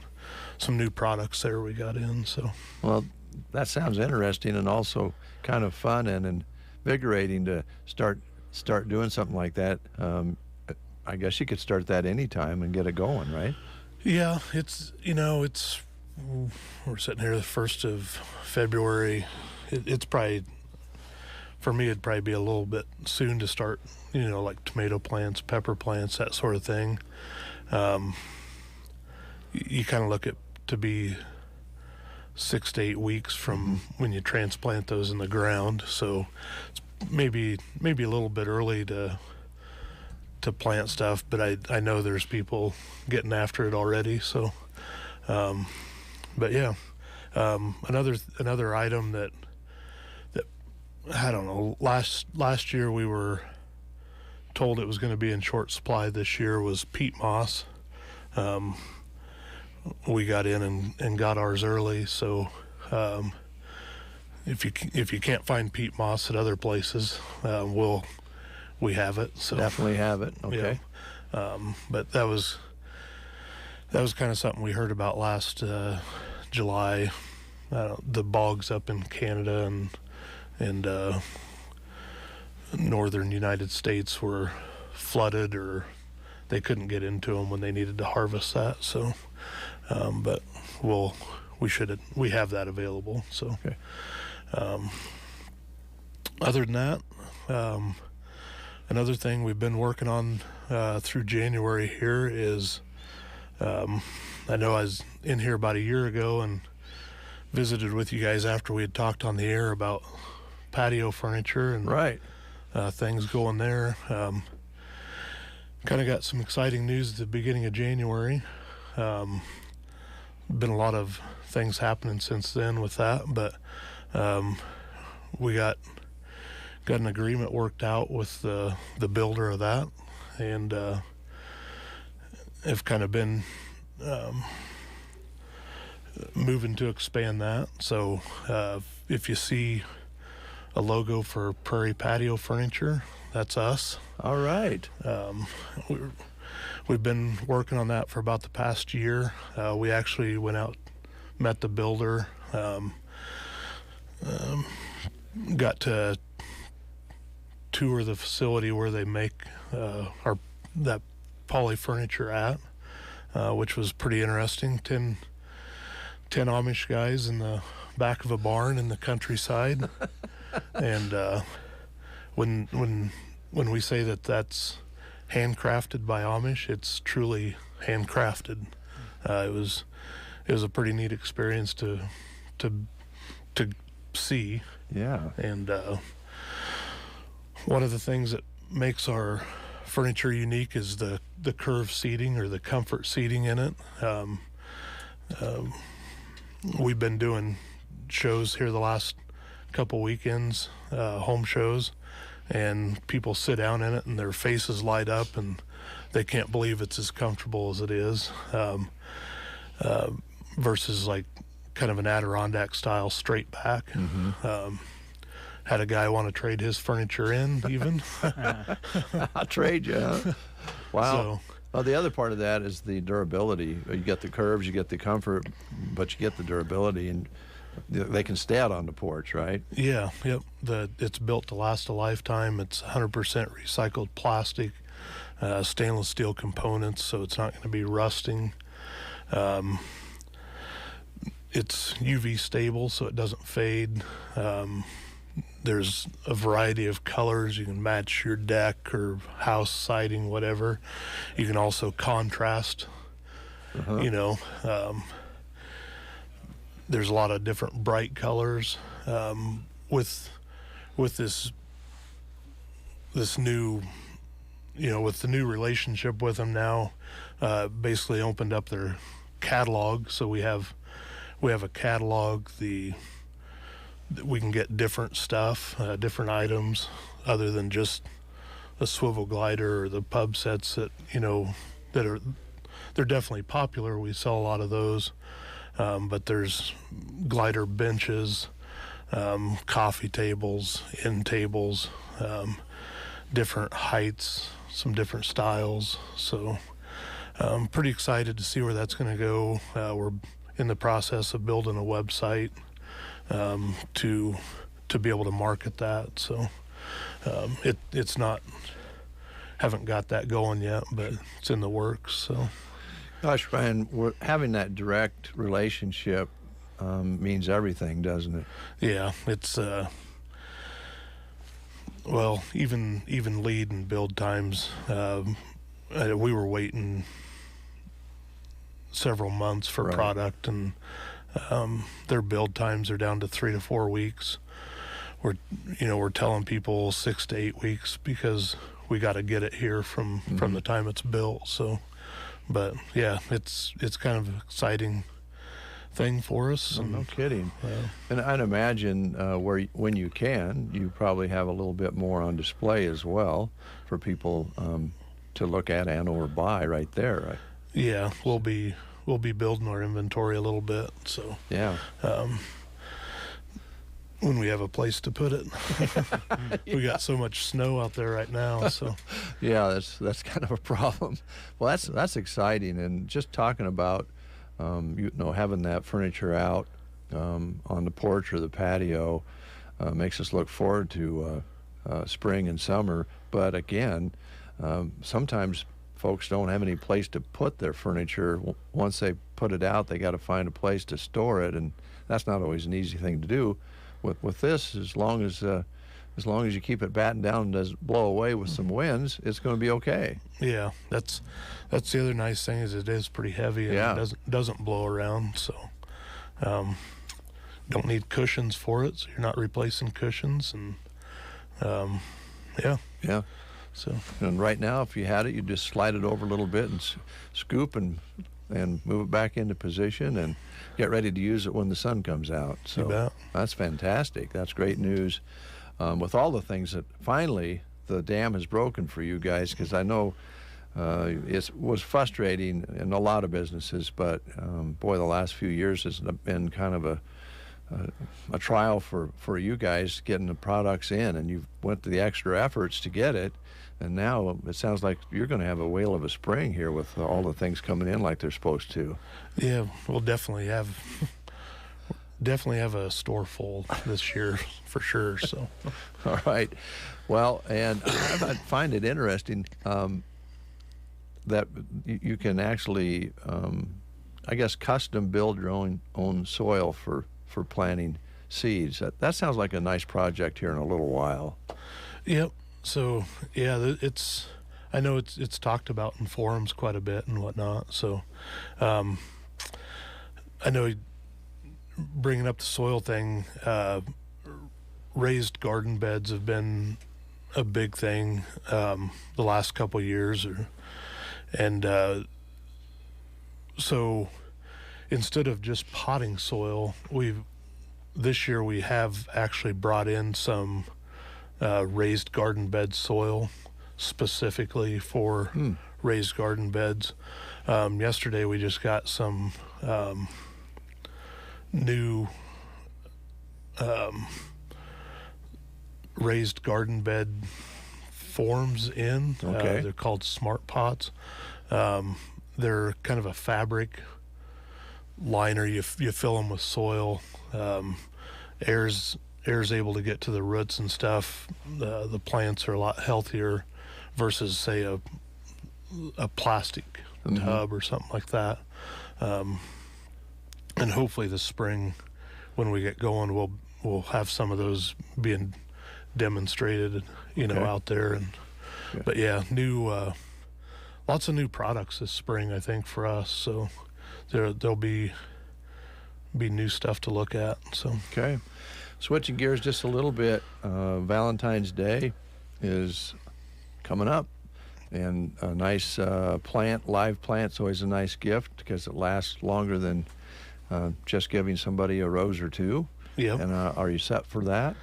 some new products there we got in. So, well, that sounds interesting and also kind of fun and invigorating to start doing something like that. I guess you could start that anytime and get it going, right? Yeah, it's we're sitting here the 1st of February. It's probably, for me, it'd probably be a little bit soon to start, like tomato plants, pepper plants, that sort of thing. you kind of look at to be 6 to 8 weeks from when you transplant those in the ground. So it's maybe a little bit early to plant stuff, but I know there's people getting after it already. So, but yeah, another item that I don't know. Last year we were told it was going to be in short supply. This year was peat moss. We got in and got ours early. So if you can't find peat moss at other places, we have it. So definitely have it. Okay. Yeah. But that was kind of something we heard about last July. The bogs up in Canada and northern United States were flooded, or they couldn't get into them when they needed to harvest that. So, but we have that available. So, okay. Other than that, another thing we've been working on through January here is, I know I was in here about a year ago and visited with you guys after we had talked on the air about patio furniture and things going there. Kind of got some exciting news at the beginning of January. Been a lot of things happening since then with that, but we got an agreement worked out with the builder of that, and have kind of been moving to expand that. So if you see a logo for Prairie Patio Furniture, that's us. All right. We've been working on that for about the past year. We actually went out, met the builder, got to tour the facility where they make that poly furniture at, which was pretty interesting. 10 Amish guys in the back of a barn in the countryside. And when we say that that's handcrafted by Amish, it's truly handcrafted. It was a pretty neat experience to see. Yeah. And one of the things that makes our furniture unique is the curved seating, or the comfort seating in it. We've been doing shows here the last couple weekends, home shows, and people sit down in it and their faces light up and they can't believe it's as comfortable as it is, versus like kind of an Adirondack style straight back. Had a guy want to trade his furniture in even. I'll trade you. Huh? Wow. So, well, the other part of that is the durability. You get the curves, you get the comfort, but you get the durability, and they can stay out on the porch, right? Yeah, yep. It's built to last a lifetime. It's 100% recycled plastic, stainless steel components, so it's not going to be rusting. It's UV stable, so it doesn't fade. There's a variety of colors. You can match your deck or house siding, whatever. You can also contrast, there's a lot of different bright colors. With this new, with the new relationship with them now, basically opened up their catalog. So we have a catalog. We can get different stuff, different items, other than just a swivel glider or the pub sets that they're definitely popular. We sell a lot of those, but there's glider benches, coffee tables, end tables, different heights, some different styles. So I'm pretty excited to see where that's going to go. We're in the process of building a website to be able to market that. So it's not, haven't got that going yet, but it's in the works. So, gosh, Brian, having that direct relationship means everything, doesn't it? Yeah, it's well, even lead and build times. We were waiting several months for Right. product, and their build times are down to 3 to 4 weeks. We're telling people 6 to 8 weeks because we got to get it here from the time it's built. So, but yeah, it's kind of an exciting thing for us. Oh, And, no kidding. And I'd imagine when you can, you probably have a little bit more on display as well for people to look at and or buy right there. Right? yeah, we'll be building our inventory a little bit. So Yeah. When we have a place to put it, we got so much snow out there right now. So Yeah, that's kind of a problem. Well, that's exciting, and just talking about having that furniture out on the porch or the patio makes us look forward to spring and summer. But again, sometimes folks don't have any place to put their furniture. Once they put it out, they got to find a place to store it, and that's not always an easy thing to do. With this, as long as you keep it battened down and doesn't blow away with some winds, it's going to be okay. yeah, that's the other nice thing is it is pretty heavy and Yeah. it doesn't blow around. So don't need cushions for it, so you're not replacing cushions. And Yeah. So And right now, if you had it, you just slide it over a little bit and scoop and move it back into position and get ready to use it when the sun comes out. You So bet. that's fantastic. That's great news. With all the things that finally the dam has broken for you guys, because I know it was frustrating in a lot of businesses, but boy, the last few years has been kind of a trial for you guys getting the products in, and you went to the extra efforts to get it, and now it sounds like you're going to have a whale of a spring here with all the things coming in like they're supposed to. yeah, we'll definitely have a store full this year for sure. So All right. Well, and I find it interesting that you can actually, I guess, custom build your own soil for planting seeds. That sounds like a nice project here in a little while. Yep. So yeah, I know it's talked about in forums quite a bit and whatnot. So I know bringing up the soil thing, raised garden beds have been a big thing the last couple of years, so instead of just potting soil, this year we have actually brought in some raised garden bed soil specifically for raised garden beds. Yesterday we just got some new raised garden bed forms in. Okay. They're called Smart Pots. They're kind of a fabric liner. You fill them with soil. Air's able to get to the roots and stuff. The plants are a lot healthier versus, say, a plastic tub or something like that. And hopefully this spring, when we get going, we'll have some of those being demonstrated, out there. And but yeah, lots of new products this spring, I think, for us. So there'll be new stuff to look at. So Okay. Switching gears just a little bit, Valentine's Day is coming up, and a nice live plant's always a nice gift because it lasts longer than just giving somebody a rose or two. Yeah. And are you set for that?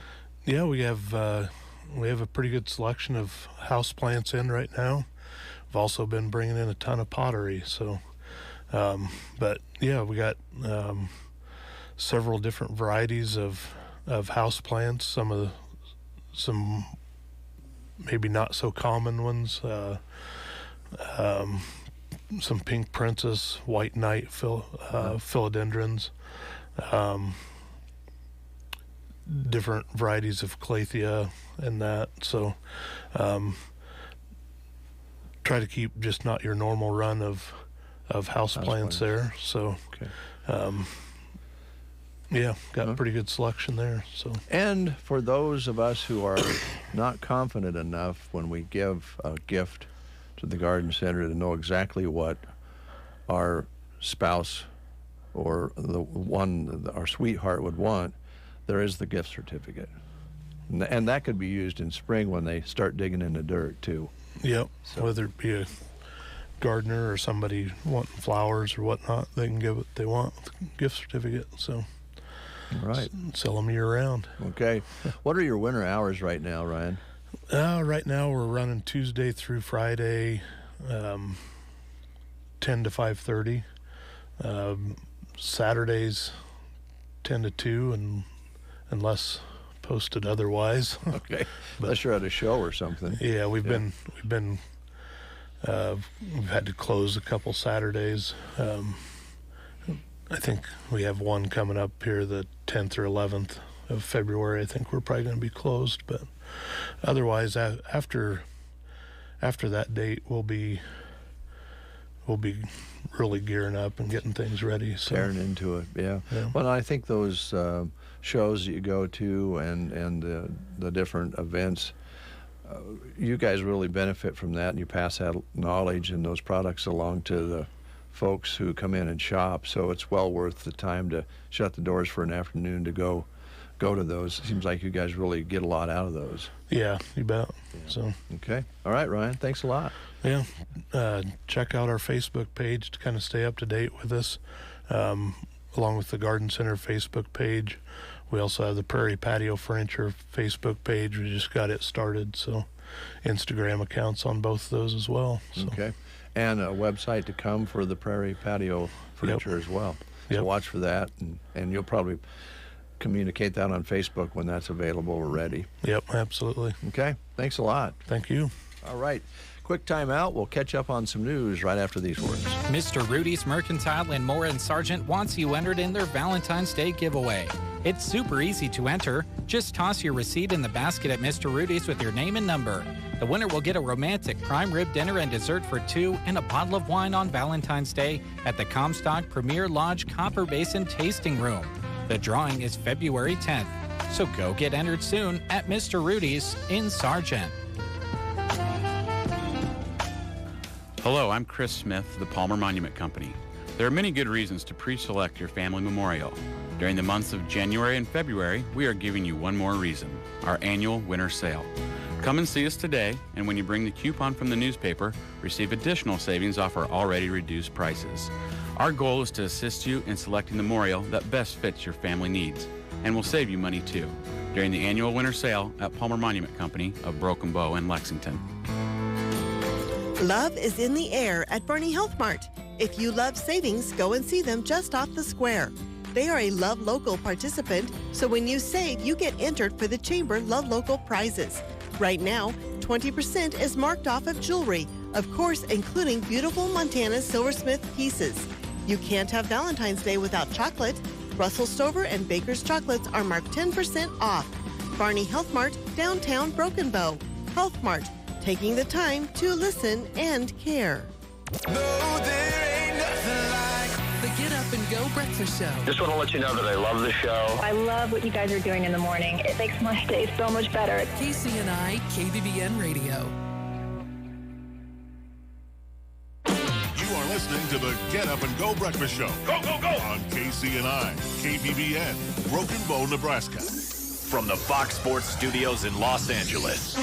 yeah, we have a pretty good selection of house plants in right now. We've also been bringing in a ton of pottery. So, but yeah, we got several different varieties of house plants. Some maybe not so common ones. Some pink princess, white knight, philodendrons. Different varieties of calathea and that. So try to keep just not your normal run of house plants there. So yeah, got a pretty good selection there. So And for those of us who are not confident enough when we give a gift to the garden center to know exactly what our spouse or the one that our sweetheart would want, there is the gift certificate. And that could be used in spring when they start digging in the dirt, too. Yep. So, whether it be a gardener or somebody wanting flowers or whatnot, they can give what they want with a gift certificate. So, right. Sell them year round. Okay. What are your winter hours right now, Ryan? Right now we're running Tuesday through Friday, 10 to 5:30. Saturdays 10 to 2, and unless posted otherwise. Okay. Unless you're at a show or something. Yeah, we've had to close a couple Saturdays. I think we have one coming up here the 10th or 11th of February. I think we're probably going to be closed, but otherwise after that date we'll be really gearing up and getting things ready. So. Tearing into it, yeah. Well, I think those shows that you go to and the different events, you guys really benefit from that, and you pass that knowledge and those products along to the folks who come in and shop. So it's well worth the time to shut the doors for an afternoon to go to those. It seems like you guys really get a lot out of those. Yeah, you bet. Yeah. So okay. All right, Ryan, thanks a lot. Yeah. Check out our Facebook page to kind of stay up to date with us, along with the Garden Center Facebook page. We also have the Prairie Patio Furniture Facebook page. We just got it started, so Instagram accounts on both of those as well. So. Okay. And a website to come for the Prairie Patio Furniture as well. So watch for that, and you'll probably communicate that on Facebook when that's available or ready. Yep, absolutely. Okay, thanks a lot. Thank you. All right, quick time out. We'll catch up on some news right after these words. Mr. Rudy's Mercantile in Moore and Sargent wants you entered in their Valentine's Day giveaway. It's super easy to enter. Just toss your receipt in the basket at Mr. Rudy's with your name and number. The winner will get a romantic prime rib dinner and dessert for two and a bottle of wine on Valentine's Day at the Comstock Premier Lodge Copper Basin Tasting Room. The drawing is February 10th, so go get entered soon at Mr. Rudy's in Sargent. Hello, I'm Chris Smith, the Palmer Monument Company. There are many good reasons to pre-select your family memorial. During the months of January and February, we are giving you one more reason, our annual winter sale. Come and see us today, and when you bring the coupon from the newspaper, receive additional savings off our already reduced prices. Our goal is to assist you in selecting the memorial that best fits your family needs, and will save you money too, during the annual winter sale at Palmer Monument Company of Broken Bow in Lexington. Love is in the air at Barney Health Mart. If you love savings, go and see them just off the square. They are a Love Local participant, so when you save, you get entered for the Chamber Love Local prizes. Right now, 20% is marked off of jewelry, of course, including beautiful Montana silversmith pieces. You can't have Valentine's Day without chocolate. Russell Stover and Baker's chocolates are marked 10% off. Barney Health Mart, downtown Broken Bow. Health Mart, taking the time to listen and care. No, there ain't nothing like the Get Up and Go Breakfast Show. Just want to let you know that I love the show. I love what you guys are doing in the morning. It makes my day so much better. KCNI, KBBN Radio. You are listening to the Get Up and Go Breakfast Show. Go, go, go! On KCNI, KBBN, Broken Bow, Nebraska. From the Fox Sports Studios in Los Angeles,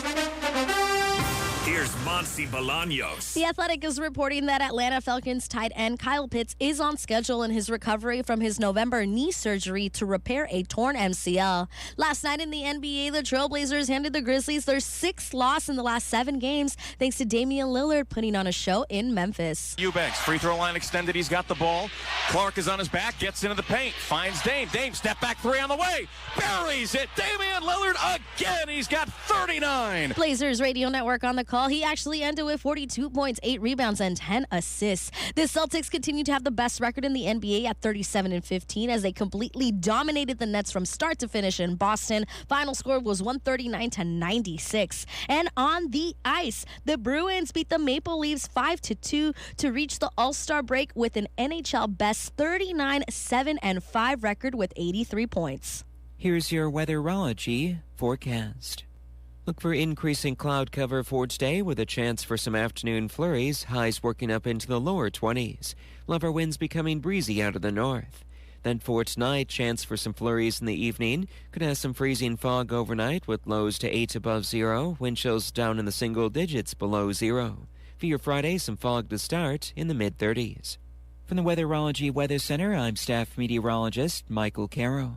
here's Monsi Bolaños. The Athletic is reporting that Atlanta Falcons tight end Kyle Pitts is on schedule in his recovery from his November knee surgery to repair a torn MCL. Last night in the NBA, the Trailblazers handed the Grizzlies their 6th loss in the last 7 games, thanks to Damian Lillard putting on a show in Memphis. Eubanks, free throw line extended. He's got the ball. Clark is on his back, gets into the paint, finds Dame. Dame, step back 3 on the way. Buries it. Damian Lillard again. He's got 39. Blazers Radio Network on the call. He actually ended with 42 points, 8 rebounds, and 10 assists. The Celtics continue to have the best record in the NBA at 37-15 as they completely dominated the Nets from start to finish in Boston. Final score was 139-96. And on the ice, the Bruins beat the Maple Leafs 5-2 to reach the All-Star break with an NHL best 39-7-5 record with 83 points. Here's your weatherology forecast. Look for increasing cloud cover for today with a chance for some afternoon flurries, highs working up into the lower 20s. Lower winds becoming breezy out of the north. Then for tonight, chance for some flurries in the evening. Could have some freezing fog overnight with lows to 8 above zero, wind chills down in the single digits below zero. For your Friday, some fog to start in the mid-30s. From the Weatherology Weather Center, I'm staff meteorologist Michael Caro.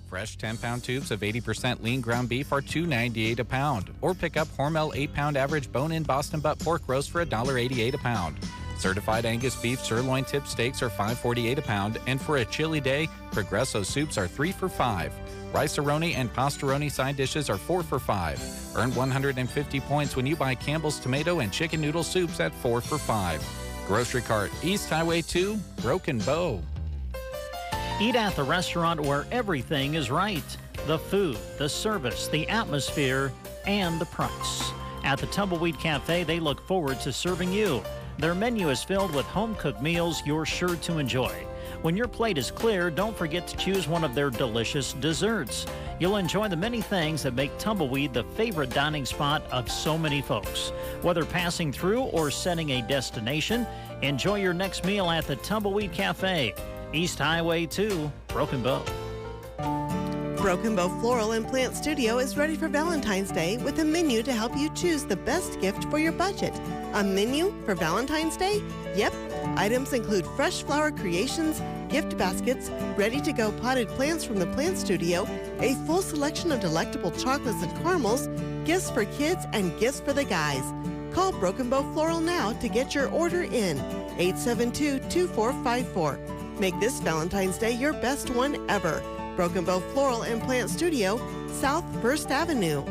Fresh 10-pound tubes of 80% lean ground beef are $2.98 a pound. Or pick up Hormel 8-pound average bone-in Boston butt pork roast for $1.88 a pound. Certified Angus beef sirloin tip steaks are $5.48 a pound. And for a chilly day, Progresso soups are 3 for $5. Rice-A-Roni and Pastaroni side dishes are 4 for $5. Earn 150 points when you buy Campbell's tomato and chicken noodle soups at 4 for $5. Grocery Cart, East Highway 2, Broken Bow. Eat at the restaurant where everything is right. The food, the service, the atmosphere, and the price. At the Tumbleweed Cafe, they look forward to serving you. Their menu is filled with home-cooked meals you're sure to enjoy. When your plate is clear, don't forget to choose one of their delicious desserts. You'll enjoy the many things that make Tumbleweed the favorite dining spot of so many folks. Whether passing through or setting a destination, enjoy your next meal at the Tumbleweed Cafe. East Highway 2, Broken Bow. Broken Bow Floral and Plant Studio is ready for Valentine's Day with a menu to help you choose the best gift for your budget. A menu for Valentine's Day? Yep. Items include fresh flower creations, gift baskets, ready-to-go potted plants from the Plant Studio, a full selection of delectable chocolates and caramels, gifts for kids, and gifts for the guys. Call Broken Bow Floral now to get your order in. 872-2454. Make this Valentine's Day your best one ever. Broken Bow Floral and Plant Studio, South 1st Avenue.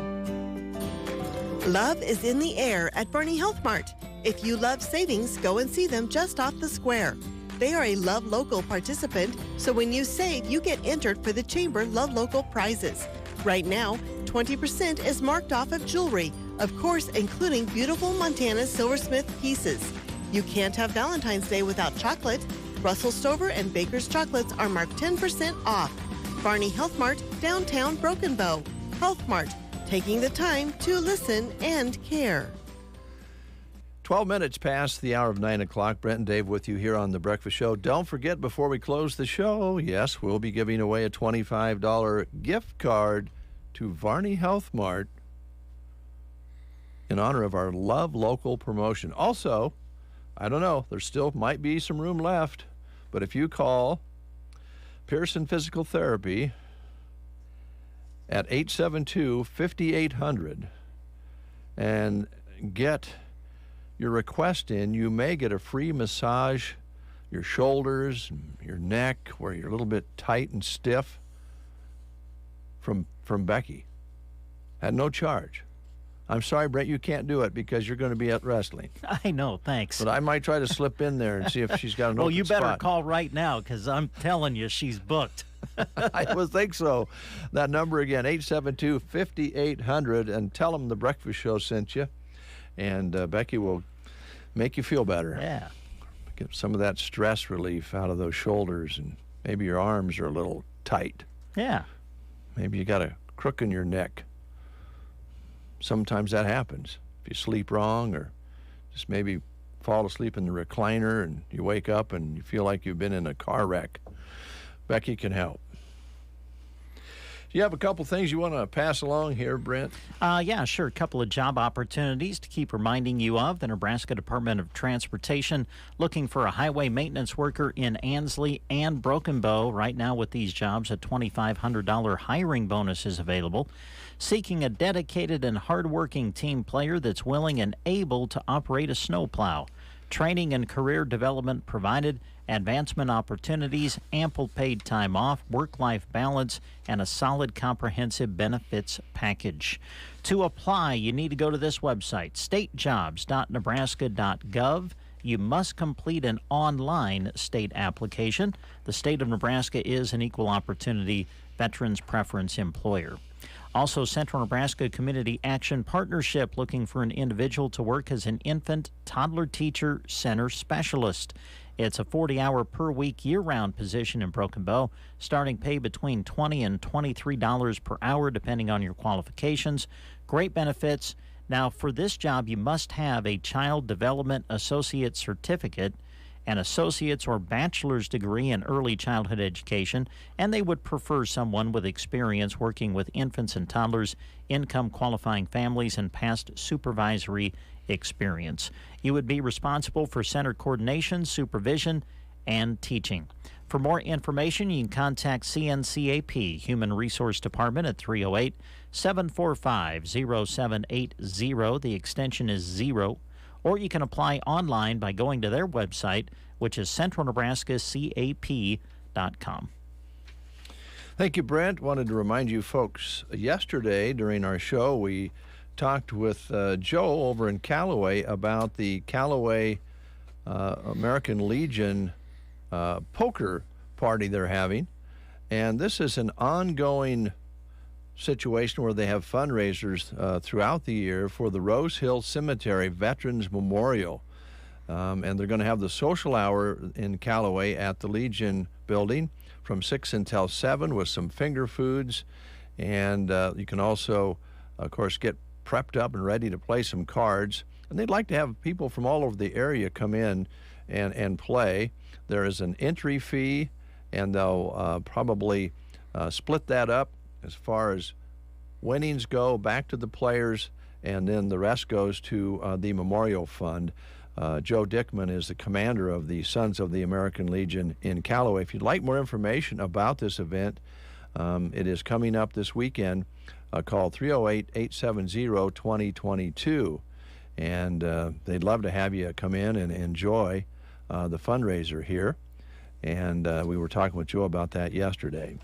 Love is in the air at Barney Health Mart. If you love savings, go and see them just off the square. They are a Love Local participant, so when you save, you get entered for the Chamber Love Local prizes. Right now, 20% is marked off of jewelry, of course, including beautiful Montana silversmith pieces. You can't have Valentine's Day without chocolate. Russell Stover and Baker's chocolates are marked 10% off. Barney Health Mart, downtown Broken Bow. Health Mart, taking the time to listen and care. 12 minutes past the hour of 9 o'clock. Brent and Dave with you here on The Breakfast Show. Don't forget, before we close the show, yes, we'll be giving away a $25 gift card to Varney Health Mart in honor of our Love Local promotion. Also, I don't know, there still might be some room left, but if you call Pearson Physical Therapy at 872-5800 and get your request in, you may get a free massage, your shoulders, your neck, where you're a little bit tight and stiff, from Becky at no charge. I'm sorry, Brent, you can't do it because you're going to be at wrestling. I know, thanks. But I might try to slip in there and see if she's got an open you better spot. call right now because I'm telling you, she's booked. I would think so. That number again, 872-5800, and tell them The Breakfast Show sent you. And Becky will make you feel better. Yeah. Get some of that stress relief out of those shoulders, and maybe your arms are a little tight. Yeah. Maybe you got a crook in your neck. Sometimes that happens. If you sleep wrong or just maybe fall asleep in the recliner and you wake up and you feel like you've been in a car wreck, Becky can help. You have a couple things you want to pass along here, Brent? Yeah, sure. A couple of job opportunities to keep reminding you of. The Nebraska Department of Transportation looking for a highway maintenance worker in Ansley and Broken Bow. Right now with these jobs, a $2,500 hiring bonus is available. Seeking a dedicated and hardworking team player that's willing and able to operate a snowplow. Training and career development provided, advancement opportunities, ample paid time off, work-life balance, and a solid comprehensive benefits package. To apply, you need to go to this website, statejobs.nebraska.gov. You must complete an online state application. The state of Nebraska is an equal opportunity veterans preference employer. Also, Central Nebraska Community Action Partnership looking for an individual to work as an infant toddler teacher center specialist. It's a 40-hour per week year-round position in Broken Bow, starting pay between $20 and $23 per hour depending on your qualifications. Great benefits. Now, for this job, you must have a Child Development Associate Certificate, an associate's or bachelor's degree in early childhood education, and they would prefer someone with experience working with infants and toddlers, income qualifying families, and past supervisory experience. You would be responsible for center coordination, supervision, and teaching. For more information, you can contact CNCAP Human Resource Department at 308-745-0780. The extension is 0. Or you can apply online by going to their website, which is centralnebraskacap.com. Thank you, Brent. Wanted to remind you folks, yesterday during our show, we talked with Joe over in Callaway about the Callaway American Legion poker party they're having. And this is an ongoing situation where they have fundraisers throughout the year for the Rose Hill Cemetery Veterans Memorial. And they're going to have the social hour in Callaway at the Legion building from 6 until 7 with some finger foods. And you can also, of course, get prepped up and ready to play some cards. And they'd like to have people from all over the area come in and play. There is an entry fee, and they'll probably split that up as far as winnings go back to the players, and then the rest goes to the Memorial Fund. Joe Dickman is the commander of the Sons of the American Legion in Callaway. If you'd like more information about this event, it is coming up this weekend. Call 308-870-2022. And they'd love to have you come in and enjoy the fundraiser here. And we were talking with Joe about that yesterday.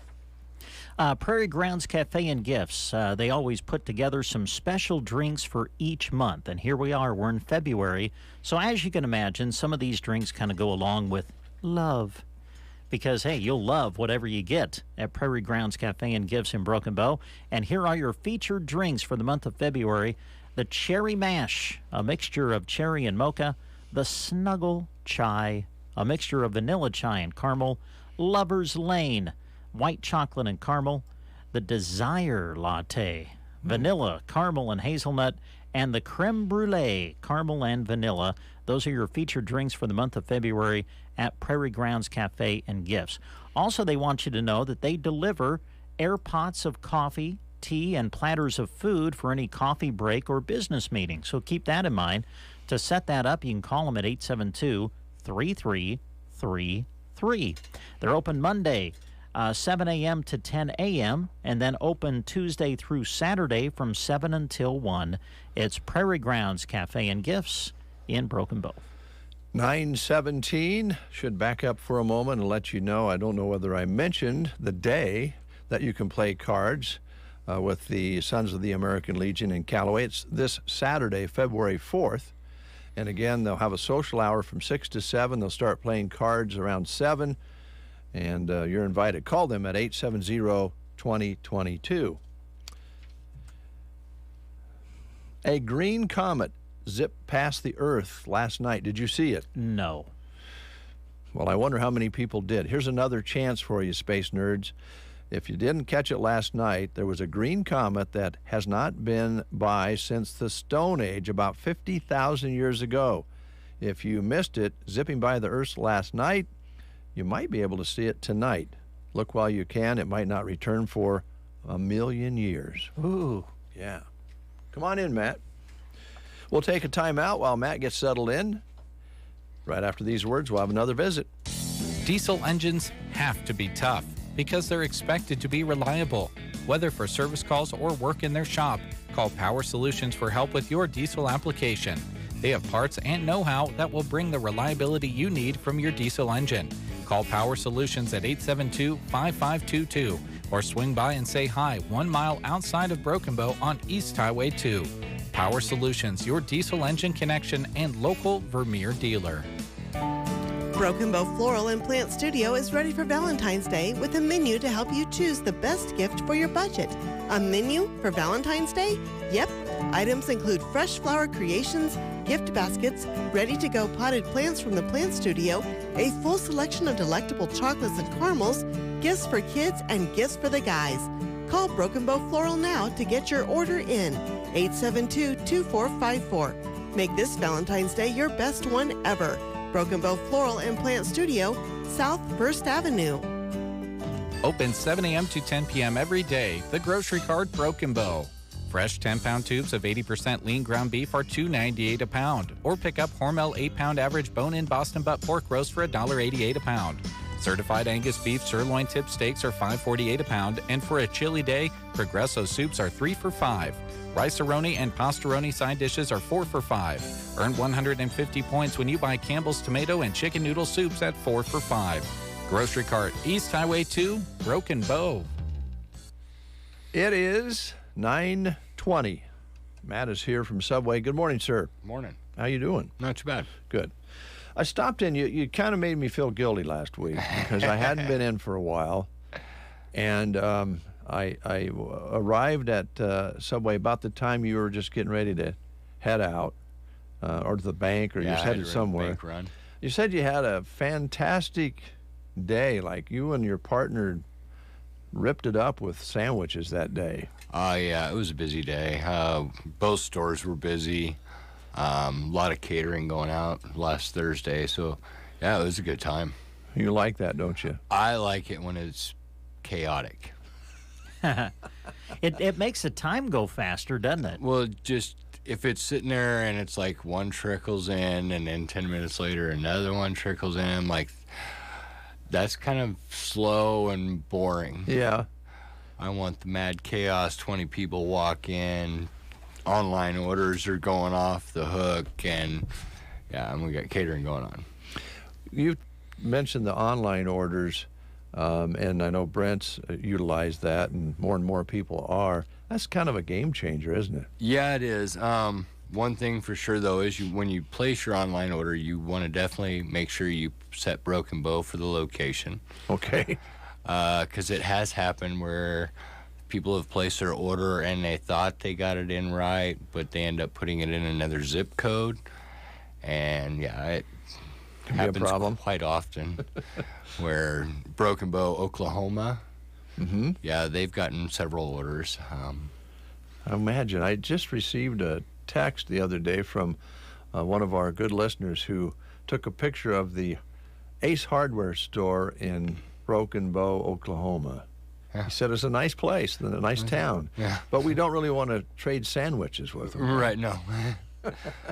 Prairie Grounds Cafe and Gifts, they always put together some special drinks for each month. And here we are, we're in February. So as you can imagine, some of these drinks kind of go along with love. Because, hey, you'll love whatever you get at Prairie Grounds Cafe and Gifts in Broken Bow. And here are your featured drinks for the month of February. The Cherry Mash, a mixture of cherry and mocha. The Snuggle Chai, a mixture of vanilla chai and caramel. Lover's Lane, white chocolate and caramel. The Desire Latte, vanilla, caramel, and hazelnut. And the Creme Brulee, caramel and vanilla. Those are your featured drinks for the month of February at Prairie Grounds Cafe and Gifts. Also, they want you to know that they deliver air pots of coffee, tea, and platters of food for any coffee break or business meeting. So keep that in mind. To set that up, you can call them at 872-3333. They're open Monday, 7 a.m. to 10 a.m., and then open Tuesday through Saturday from 7 until 1. It's Prairie Grounds Cafe and Gifts in Broken Bow. 9:17. Should back up for a moment and let you know, I don't know whether I mentioned the day that you can play cards with the Sons of the American Legion in Callaway. It's this Saturday, February 4th. And again, they'll have a social hour from 6 to 7. They'll start playing cards around 7. And you're invited. Call them at 870-2022. A green comet zipped past the Earth last night. Did you see it? No. Well, I wonder how many people did. Here's another chance for you, space nerds. If you didn't catch it last night, there was a green comet that has not been by since the Stone Age, about 50,000 years ago. If you missed it zipping by the Earth last night, you might be able to see it tonight. Look while you can. It might not return for 1,000,000 years. Ooh. Yeah. Come on in, Matt. We'll take a time out while Matt gets settled in. Right after these words, we'll have another visit. Diesel engines have to be tough because they're expected to be reliable. Whether for service calls or work in their shop, call Power Solutions for help with your diesel application. They have parts and know-how that will bring the reliability you need from your diesel engine. Call Power Solutions at 872-5522 or swing by and say hi 1 mile outside of Broken Bow on East Highway 2. Power Solutions, your diesel engine connection and local Vermeer dealer. Broken Bow Floral and Plant Studio is ready for Valentine's Day with a menu to help you choose the best gift for your budget. A menu for Valentine's Day? Yep. Items include fresh flower creations, gift baskets, ready-to-go potted plants from the Plant Studio, a full selection of delectable chocolates and caramels, gifts for kids, and gifts for the guys. Call Broken Bow Floral now to get your order in. 872-2454. Make this Valentine's Day your best one ever. Broken Bow Floral and Plant Studio, South 1st Avenue. Open 7 a.m. to 10 p.m. every day. The Grocery Cart Broken Bow. Fresh 10-pound tubes of 80% lean ground beef are $2.98 a pound. Or pick up Hormel 8-pound average bone-in Boston butt pork roast for $1.88 a pound. Certified Angus beef sirloin tip steaks are $5.48 a pound, and for a chili day, Progresso soups are 3 for $5. Rice-A-Roni and Pastaroni side dishes are 4 for $5. Earn 150 points when you buy Campbell's tomato and chicken noodle soups at 4 for $5. Grocery Cart, East Highway 2, Broken Bow. It is 9:20. Matt is here from Subway. Good morning, sir. Morning. How you doing? Not too bad. Good. I stopped in. You kind of made me feel guilty last week because I hadn't been in for a while, and I arrived at Subway about the time you were just getting ready to head out, or to the bank, or you just headed somewhere. Bank run. You said you had a fantastic day. Like you and your partner ripped it up with sandwiches that day. Yeah, it was a busy day. Both stores were busy. A lot of catering going out last Thursday, so yeah, it was a good time. You like that, don't you? I like it when it's chaotic. It makes the time go faster, doesn't it? Well, just if it's sitting there and it's like one trickles in and then 10 minutes later another one trickles in, like that's kind of slow and boring. Yeah. I want the mad chaos, 20 people walk in, online orders are going off the hook, and yeah, and we got catering going on. You mentioned the online orders, and I know Brent's utilized that, and more people are. That's kind of a game changer, isn't it? Yeah, it is. One thing for sure, though, is when you place your online order, you want to definitely make sure you set Broken Bow for the location. Okay. Because it has happened where people have placed their order and they thought they got it in right, but they end up putting it in another zip code. And yeah, it happens quite often where Broken Bow, Oklahoma, yeah, they've gotten several orders. I imagine. I just received a text the other day from one of our good listeners who took a picture of the Ace Hardware store in Broken Bow, Oklahoma. He said it's a nice place, a nice town, but we don't really want to trade sandwiches with them. Right, no.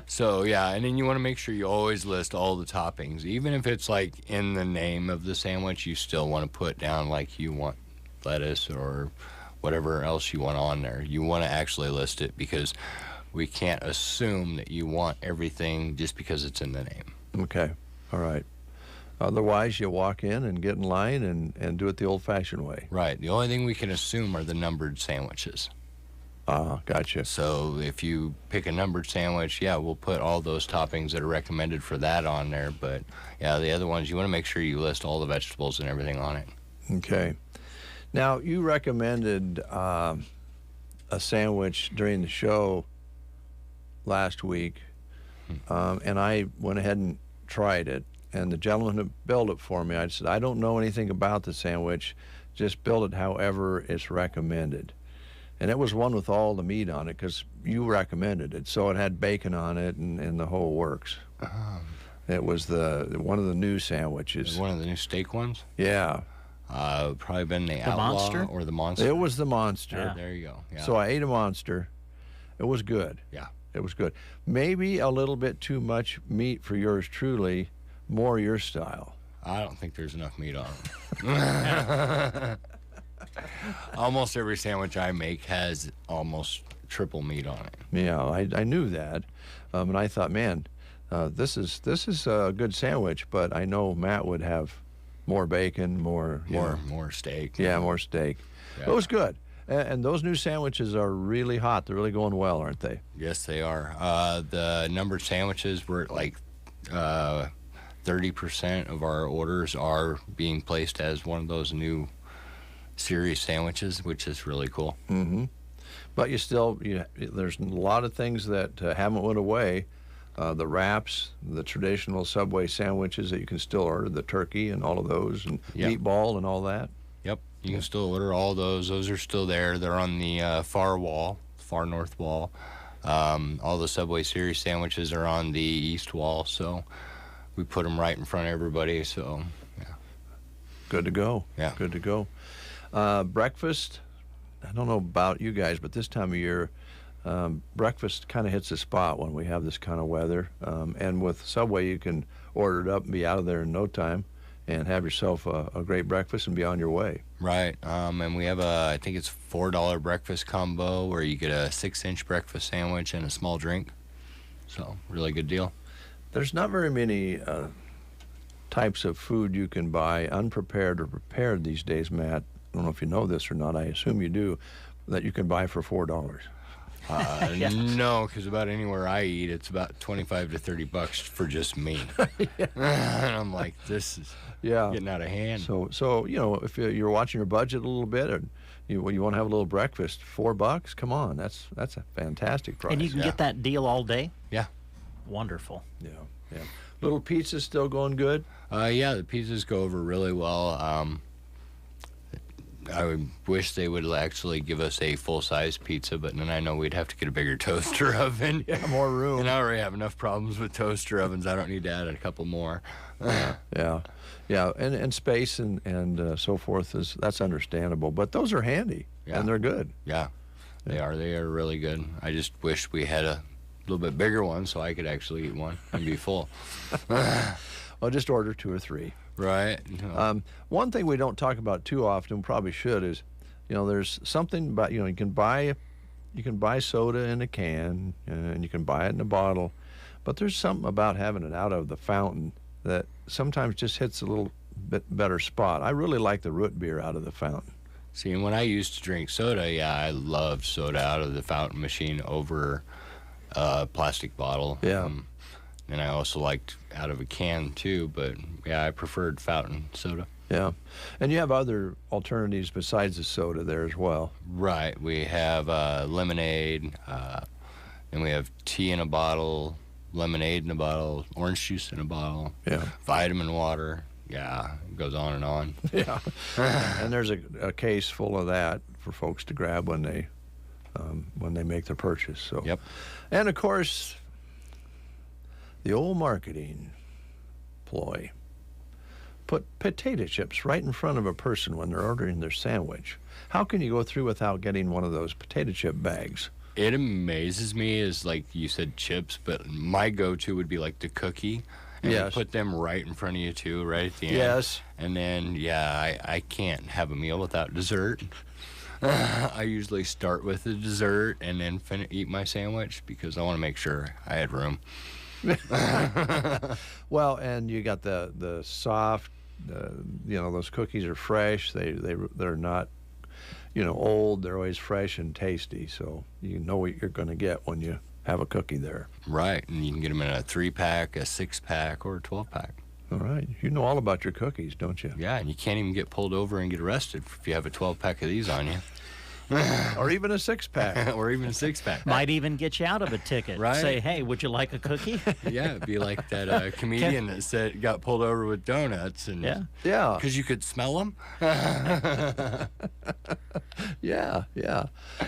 So, yeah, and then you want to make sure you always list all the toppings. Even if it's like in the name of the sandwich, you still want to put down like you want lettuce or whatever else you want on there. You want to actually list it because we can't assume that you want everything just because it's in the name. Okay, all right. Otherwise, you walk in and get in line and do it the old-fashioned way. Right. The only thing we can assume are the numbered sandwiches. Gotcha. So if you pick a numbered sandwich, yeah, we'll put all those toppings that are recommended for that on there. But, yeah, the other ones, you want to make sure you list all the vegetables and everything on it. Okay. Now, you recommended a sandwich during the show last week, and I went ahead and tried it. And the gentleman who built it for me, I said, I don't know anything about the sandwich. Just build it however it's recommended. And it was one with all the meat on it because you recommended it. So it had bacon on it and the whole works. It was one of the new sandwiches. One of the new steak ones? Yeah. Probably been the Outlaw Monster? Or the Monster. It was the Monster. Yeah. There you go. Yeah. So I ate a Monster. It was good. Yeah. It was good. Maybe a little bit too much meat for yours truly. More your style. I don't think there's enough meat on it. Almost every sandwich I make has almost triple meat on it. Yeah, I knew that, and I thought, man, this is a good sandwich, but I know Matt would have more bacon, more steak. Yeah, more steak. Yeah. It was good, and those new sandwiches are really hot. They're really going well, aren't they? Yes, they are. The numbered sandwiches were like 30% of our orders are being placed as one of those new series sandwiches, which is really cool. Mm-hmm. But there's a lot of things that haven't went away. The wraps, the traditional Subway sandwiches that you can still order, the turkey and all of those, and meatball and all that. Yep, you can still order all those. Those are still there. They're on the far north wall. All the Subway series sandwiches are on the east wall, so we put them right in front of everybody, so yeah. Good to go. Yeah. Good to go. Breakfast, I don't know about you guys, but this time of year, breakfast kind of hits the spot when we have this kind of weather. And with Subway, you can order it up and be out of there in no time. and have yourself a great breakfast and be on your way. Right. And we have I think it's $4 breakfast combo where you get a 6-inch breakfast sandwich and a small drink. So, really good deal. There's not very many types of food you can buy, unprepared or prepared these days, Matt. I don't know if you know this or not. I assume you do, that you can buy for $4. Yes. No, because about anywhere I eat, it's about $25 to $30 for just me. And I'm like, this is getting out of hand. So if you're watching your budget a little bit, and you want to have a little breakfast, $4, come on, that's a fantastic price. And you can get that deal all day? Yeah. Wonderful. Yeah. Little pizza's still going good? Yeah, the pizzas go over really well. I would wish they would actually give us a full-size pizza, but then I know we'd have to get a bigger toaster oven. Yeah, more room. And I already have enough problems with toaster ovens. I don't need to add a couple more. Yeah, and space and so forth that's understandable. But those are handy, and they're good. Yeah, they are. They are really good. I just wish we had a little bit bigger one so I could actually eat one and be full. Well, just order 2 or 3. Right. One thing we don't talk about too often, probably should, is, there's something about, you can buy soda in a can and you can buy it in a bottle, but there's something about having it out of the fountain that sometimes just hits a little bit better spot. I really like the root beer out of the fountain. See, and when I used to drink soda, I loved soda out of the fountain machine over a plastic bottle. Yeah. And I also liked out of a can too, but I preferred fountain soda. Yeah. And you have other alternatives besides the soda there as well. Right. We have lemonade, and we have tea in a bottle, lemonade in a bottle, orange juice in a bottle, vitamin water. Yeah, it goes on and on. Yeah. And there's a case full of that for folks to grab when they make their purchase. So. Yep. And of course, the old marketing ploy. Put potato chips right in front of a person when they're ordering their sandwich. How can you go through without getting one of those potato chip bags? It amazes me, is like you said, chips, but my go-to would be like the cookie. And Yes. you put them right in front of you too, right at the end. Yes. And then, I can't have a meal without dessert. I usually start with the dessert and then eat my sandwich because I want to make sure I had room. Well, and you got the soft, those cookies are fresh. They're not, old. They're always fresh and tasty. So you know what you're going to get when you have a cookie there. Right, and you can get them in a 3-pack, a 6-pack, or a 12-pack. All right, you know all about your cookies, don't you? Yeah, and you can't even get pulled over and get arrested if you have a 12-pack of these on you. Or even a 6-pack. Or even a 6-pack. Might even get you out of a ticket. Right. Say, hey, would you like a cookie? Yeah, it'd be like that comedian that got pulled over with donuts. And Yeah. Because you could smell them. Yeah.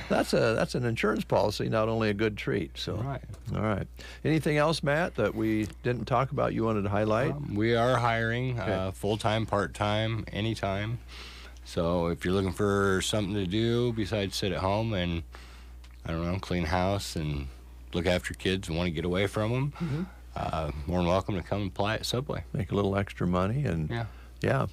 That's an insurance policy, not only a good treat. So. Right. All right. Anything else, Matt, that we didn't talk about you wanted to highlight? We are hiring full-time, part-time, anytime. So if you're looking for something to do besides sit at home and, clean house and look after kids and want to get away from them, more than welcome to come and apply at Subway. Make a little extra money. And yeah.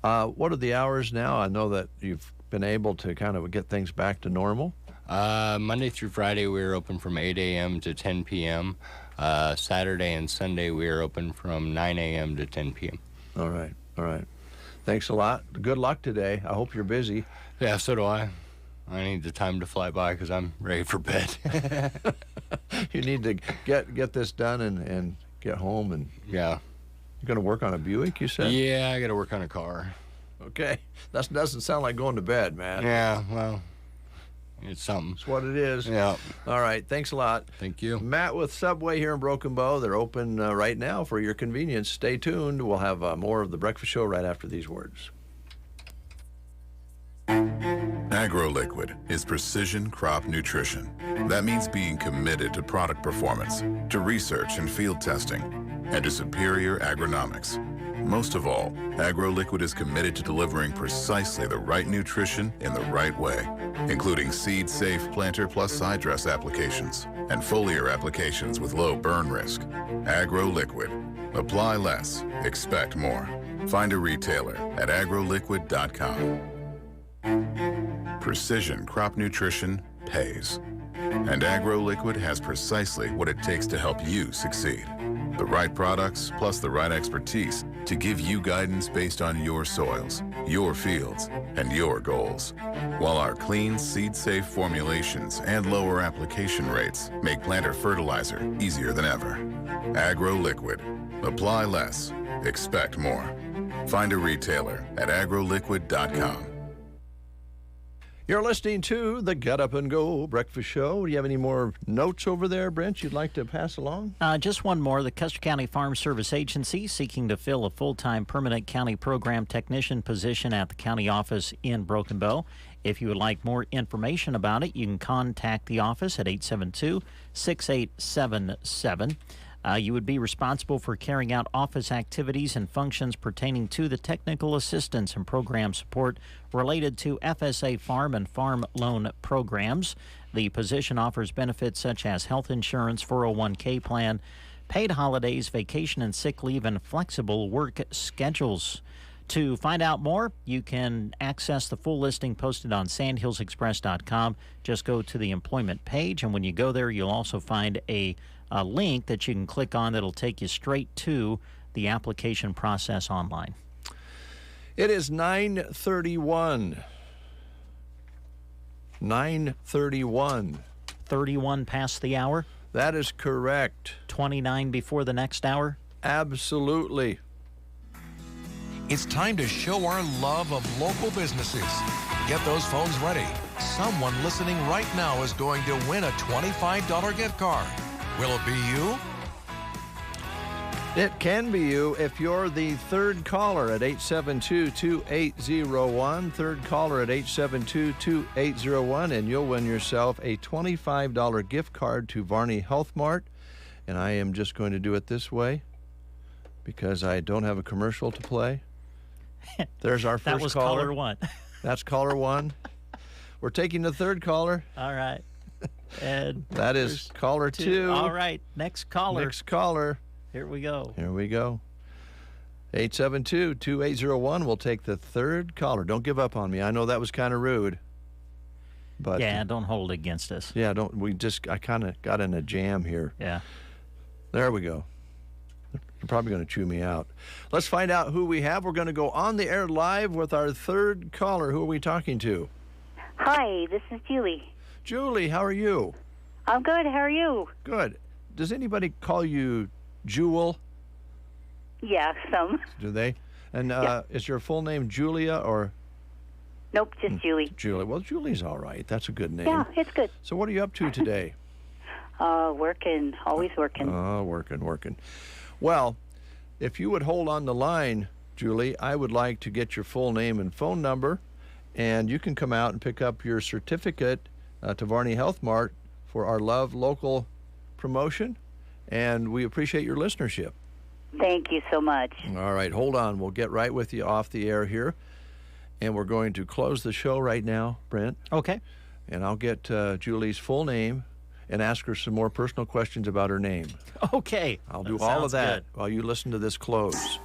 What are the hours now? I know that you've been able to kind of get things back to normal. Monday through Friday, we're open from 8 a.m. to 10 p.m. Saturday and Sunday, we are open from 9 a.m. to 10 p.m. All right. Thanks a lot. Good luck today. I hope you're busy. Yeah, so do I. I need the time to fly by because I'm ready for bed. You need to get this done and get home. And yeah. You're going to work on a Buick, you said? Yeah, I got to work on a car. Okay. That doesn't sound like going to bed, man. Yeah, well, it's something. It's what it is. Yeah. All right. Thanks a lot. Thank you. Matt with Subway here in Broken Bow. They're open right now for your convenience. Stay tuned. We'll have more of The Breakfast Show right after these words. AgroLiquid is precision crop nutrition. That means being committed to product performance, to research and field testing, and to superior agronomics. Most of all, AgroLiquid is committed to delivering precisely the right nutrition in the right way, including seed-safe planter plus side dress applications and foliar applications with low burn risk. AgroLiquid, Apply less, expect more. Find a retailer at agroliquid.com. Precision crop nutrition pays. And AgroLiquid has precisely what it takes to help you succeed. The right products plus the right expertise to give you guidance based on your soils, your fields, and your goals. While our clean, seed-safe formulations and lower application rates make planter fertilizer easier than ever. AgroLiquid. Apply less, expect more. Find a retailer at agroliquid.com. You're listening to the Get Up and Go Breakfast Show. Do you have any more notes over there, Brent, you'd like to pass along? Just one more. The Custer County Farm Service Agency seeking to fill a full-time permanent county program technician position at the county office in Broken Bow. If you would like more information about it, you can contact the office at 872-6877. You would be responsible for carrying out office activities and functions pertaining to the technical assistance and program support related to FSA farm and farm loan programs. The position offers benefits such as health insurance, 401k plan, paid holidays, vacation and sick leave, and flexible work schedules. To find out more, you can access the full listing posted on sandhillsexpress.com. Just go to the employment page, and when you go there, you'll also find a link that you can click on that'll take you straight to the application process online. It is 9:31. 9:31. 31 past the hour? That is correct. 29 before the next hour? Absolutely. It's time to show our love of local businesses. Get those phones ready. Someone listening right now is going to win a $25 gift card. Will it be you? It can be you if you're the third caller at 872-2801. Third caller at 872-2801, and you'll win yourself a $25 gift card to Varney Health Mart. And I am just going to do it this way because I don't have a commercial to play. There's our first That was caller one. That's caller one. We're taking the third caller. All right. And that is caller two. All right. Next caller. Next caller. Here we go. Here we go. 872-2801. We'll take the third caller. Don't give up on me. I know that was kind of rude. But yeah, don't hold it against us. Yeah, I kind of got in a jam here. Yeah. There we go. They're probably going to chew me out. Let's find out who we have. We're going to go on the air live with our third caller. Who are we talking to? Hi, this is Julie. Julie, how are you? I'm good. How are you? Good. Does anybody call you Jewel? Yeah, some. Do they? And Yeah. Is your full name Julia or? Nope, just Julie. Julie. Well, Julie's all right. That's a good name. Yeah, it's good. So what are you up to today? Working. Always working. Working. Well, if you would hold on the line, Julie, I would like to get your full name and phone number, and you can come out and pick up your certificate to Varney Health Mart for our Love Local promotion, and we appreciate your listenership. Thank you so much. All right, hold on. We'll get right with you off the air here, and we're going to close the show right now, Brent. Okay. And I'll get Julie's full name and ask her some more personal questions about her name. Okay. I'll do That all of sounds that good. while you listen to this close.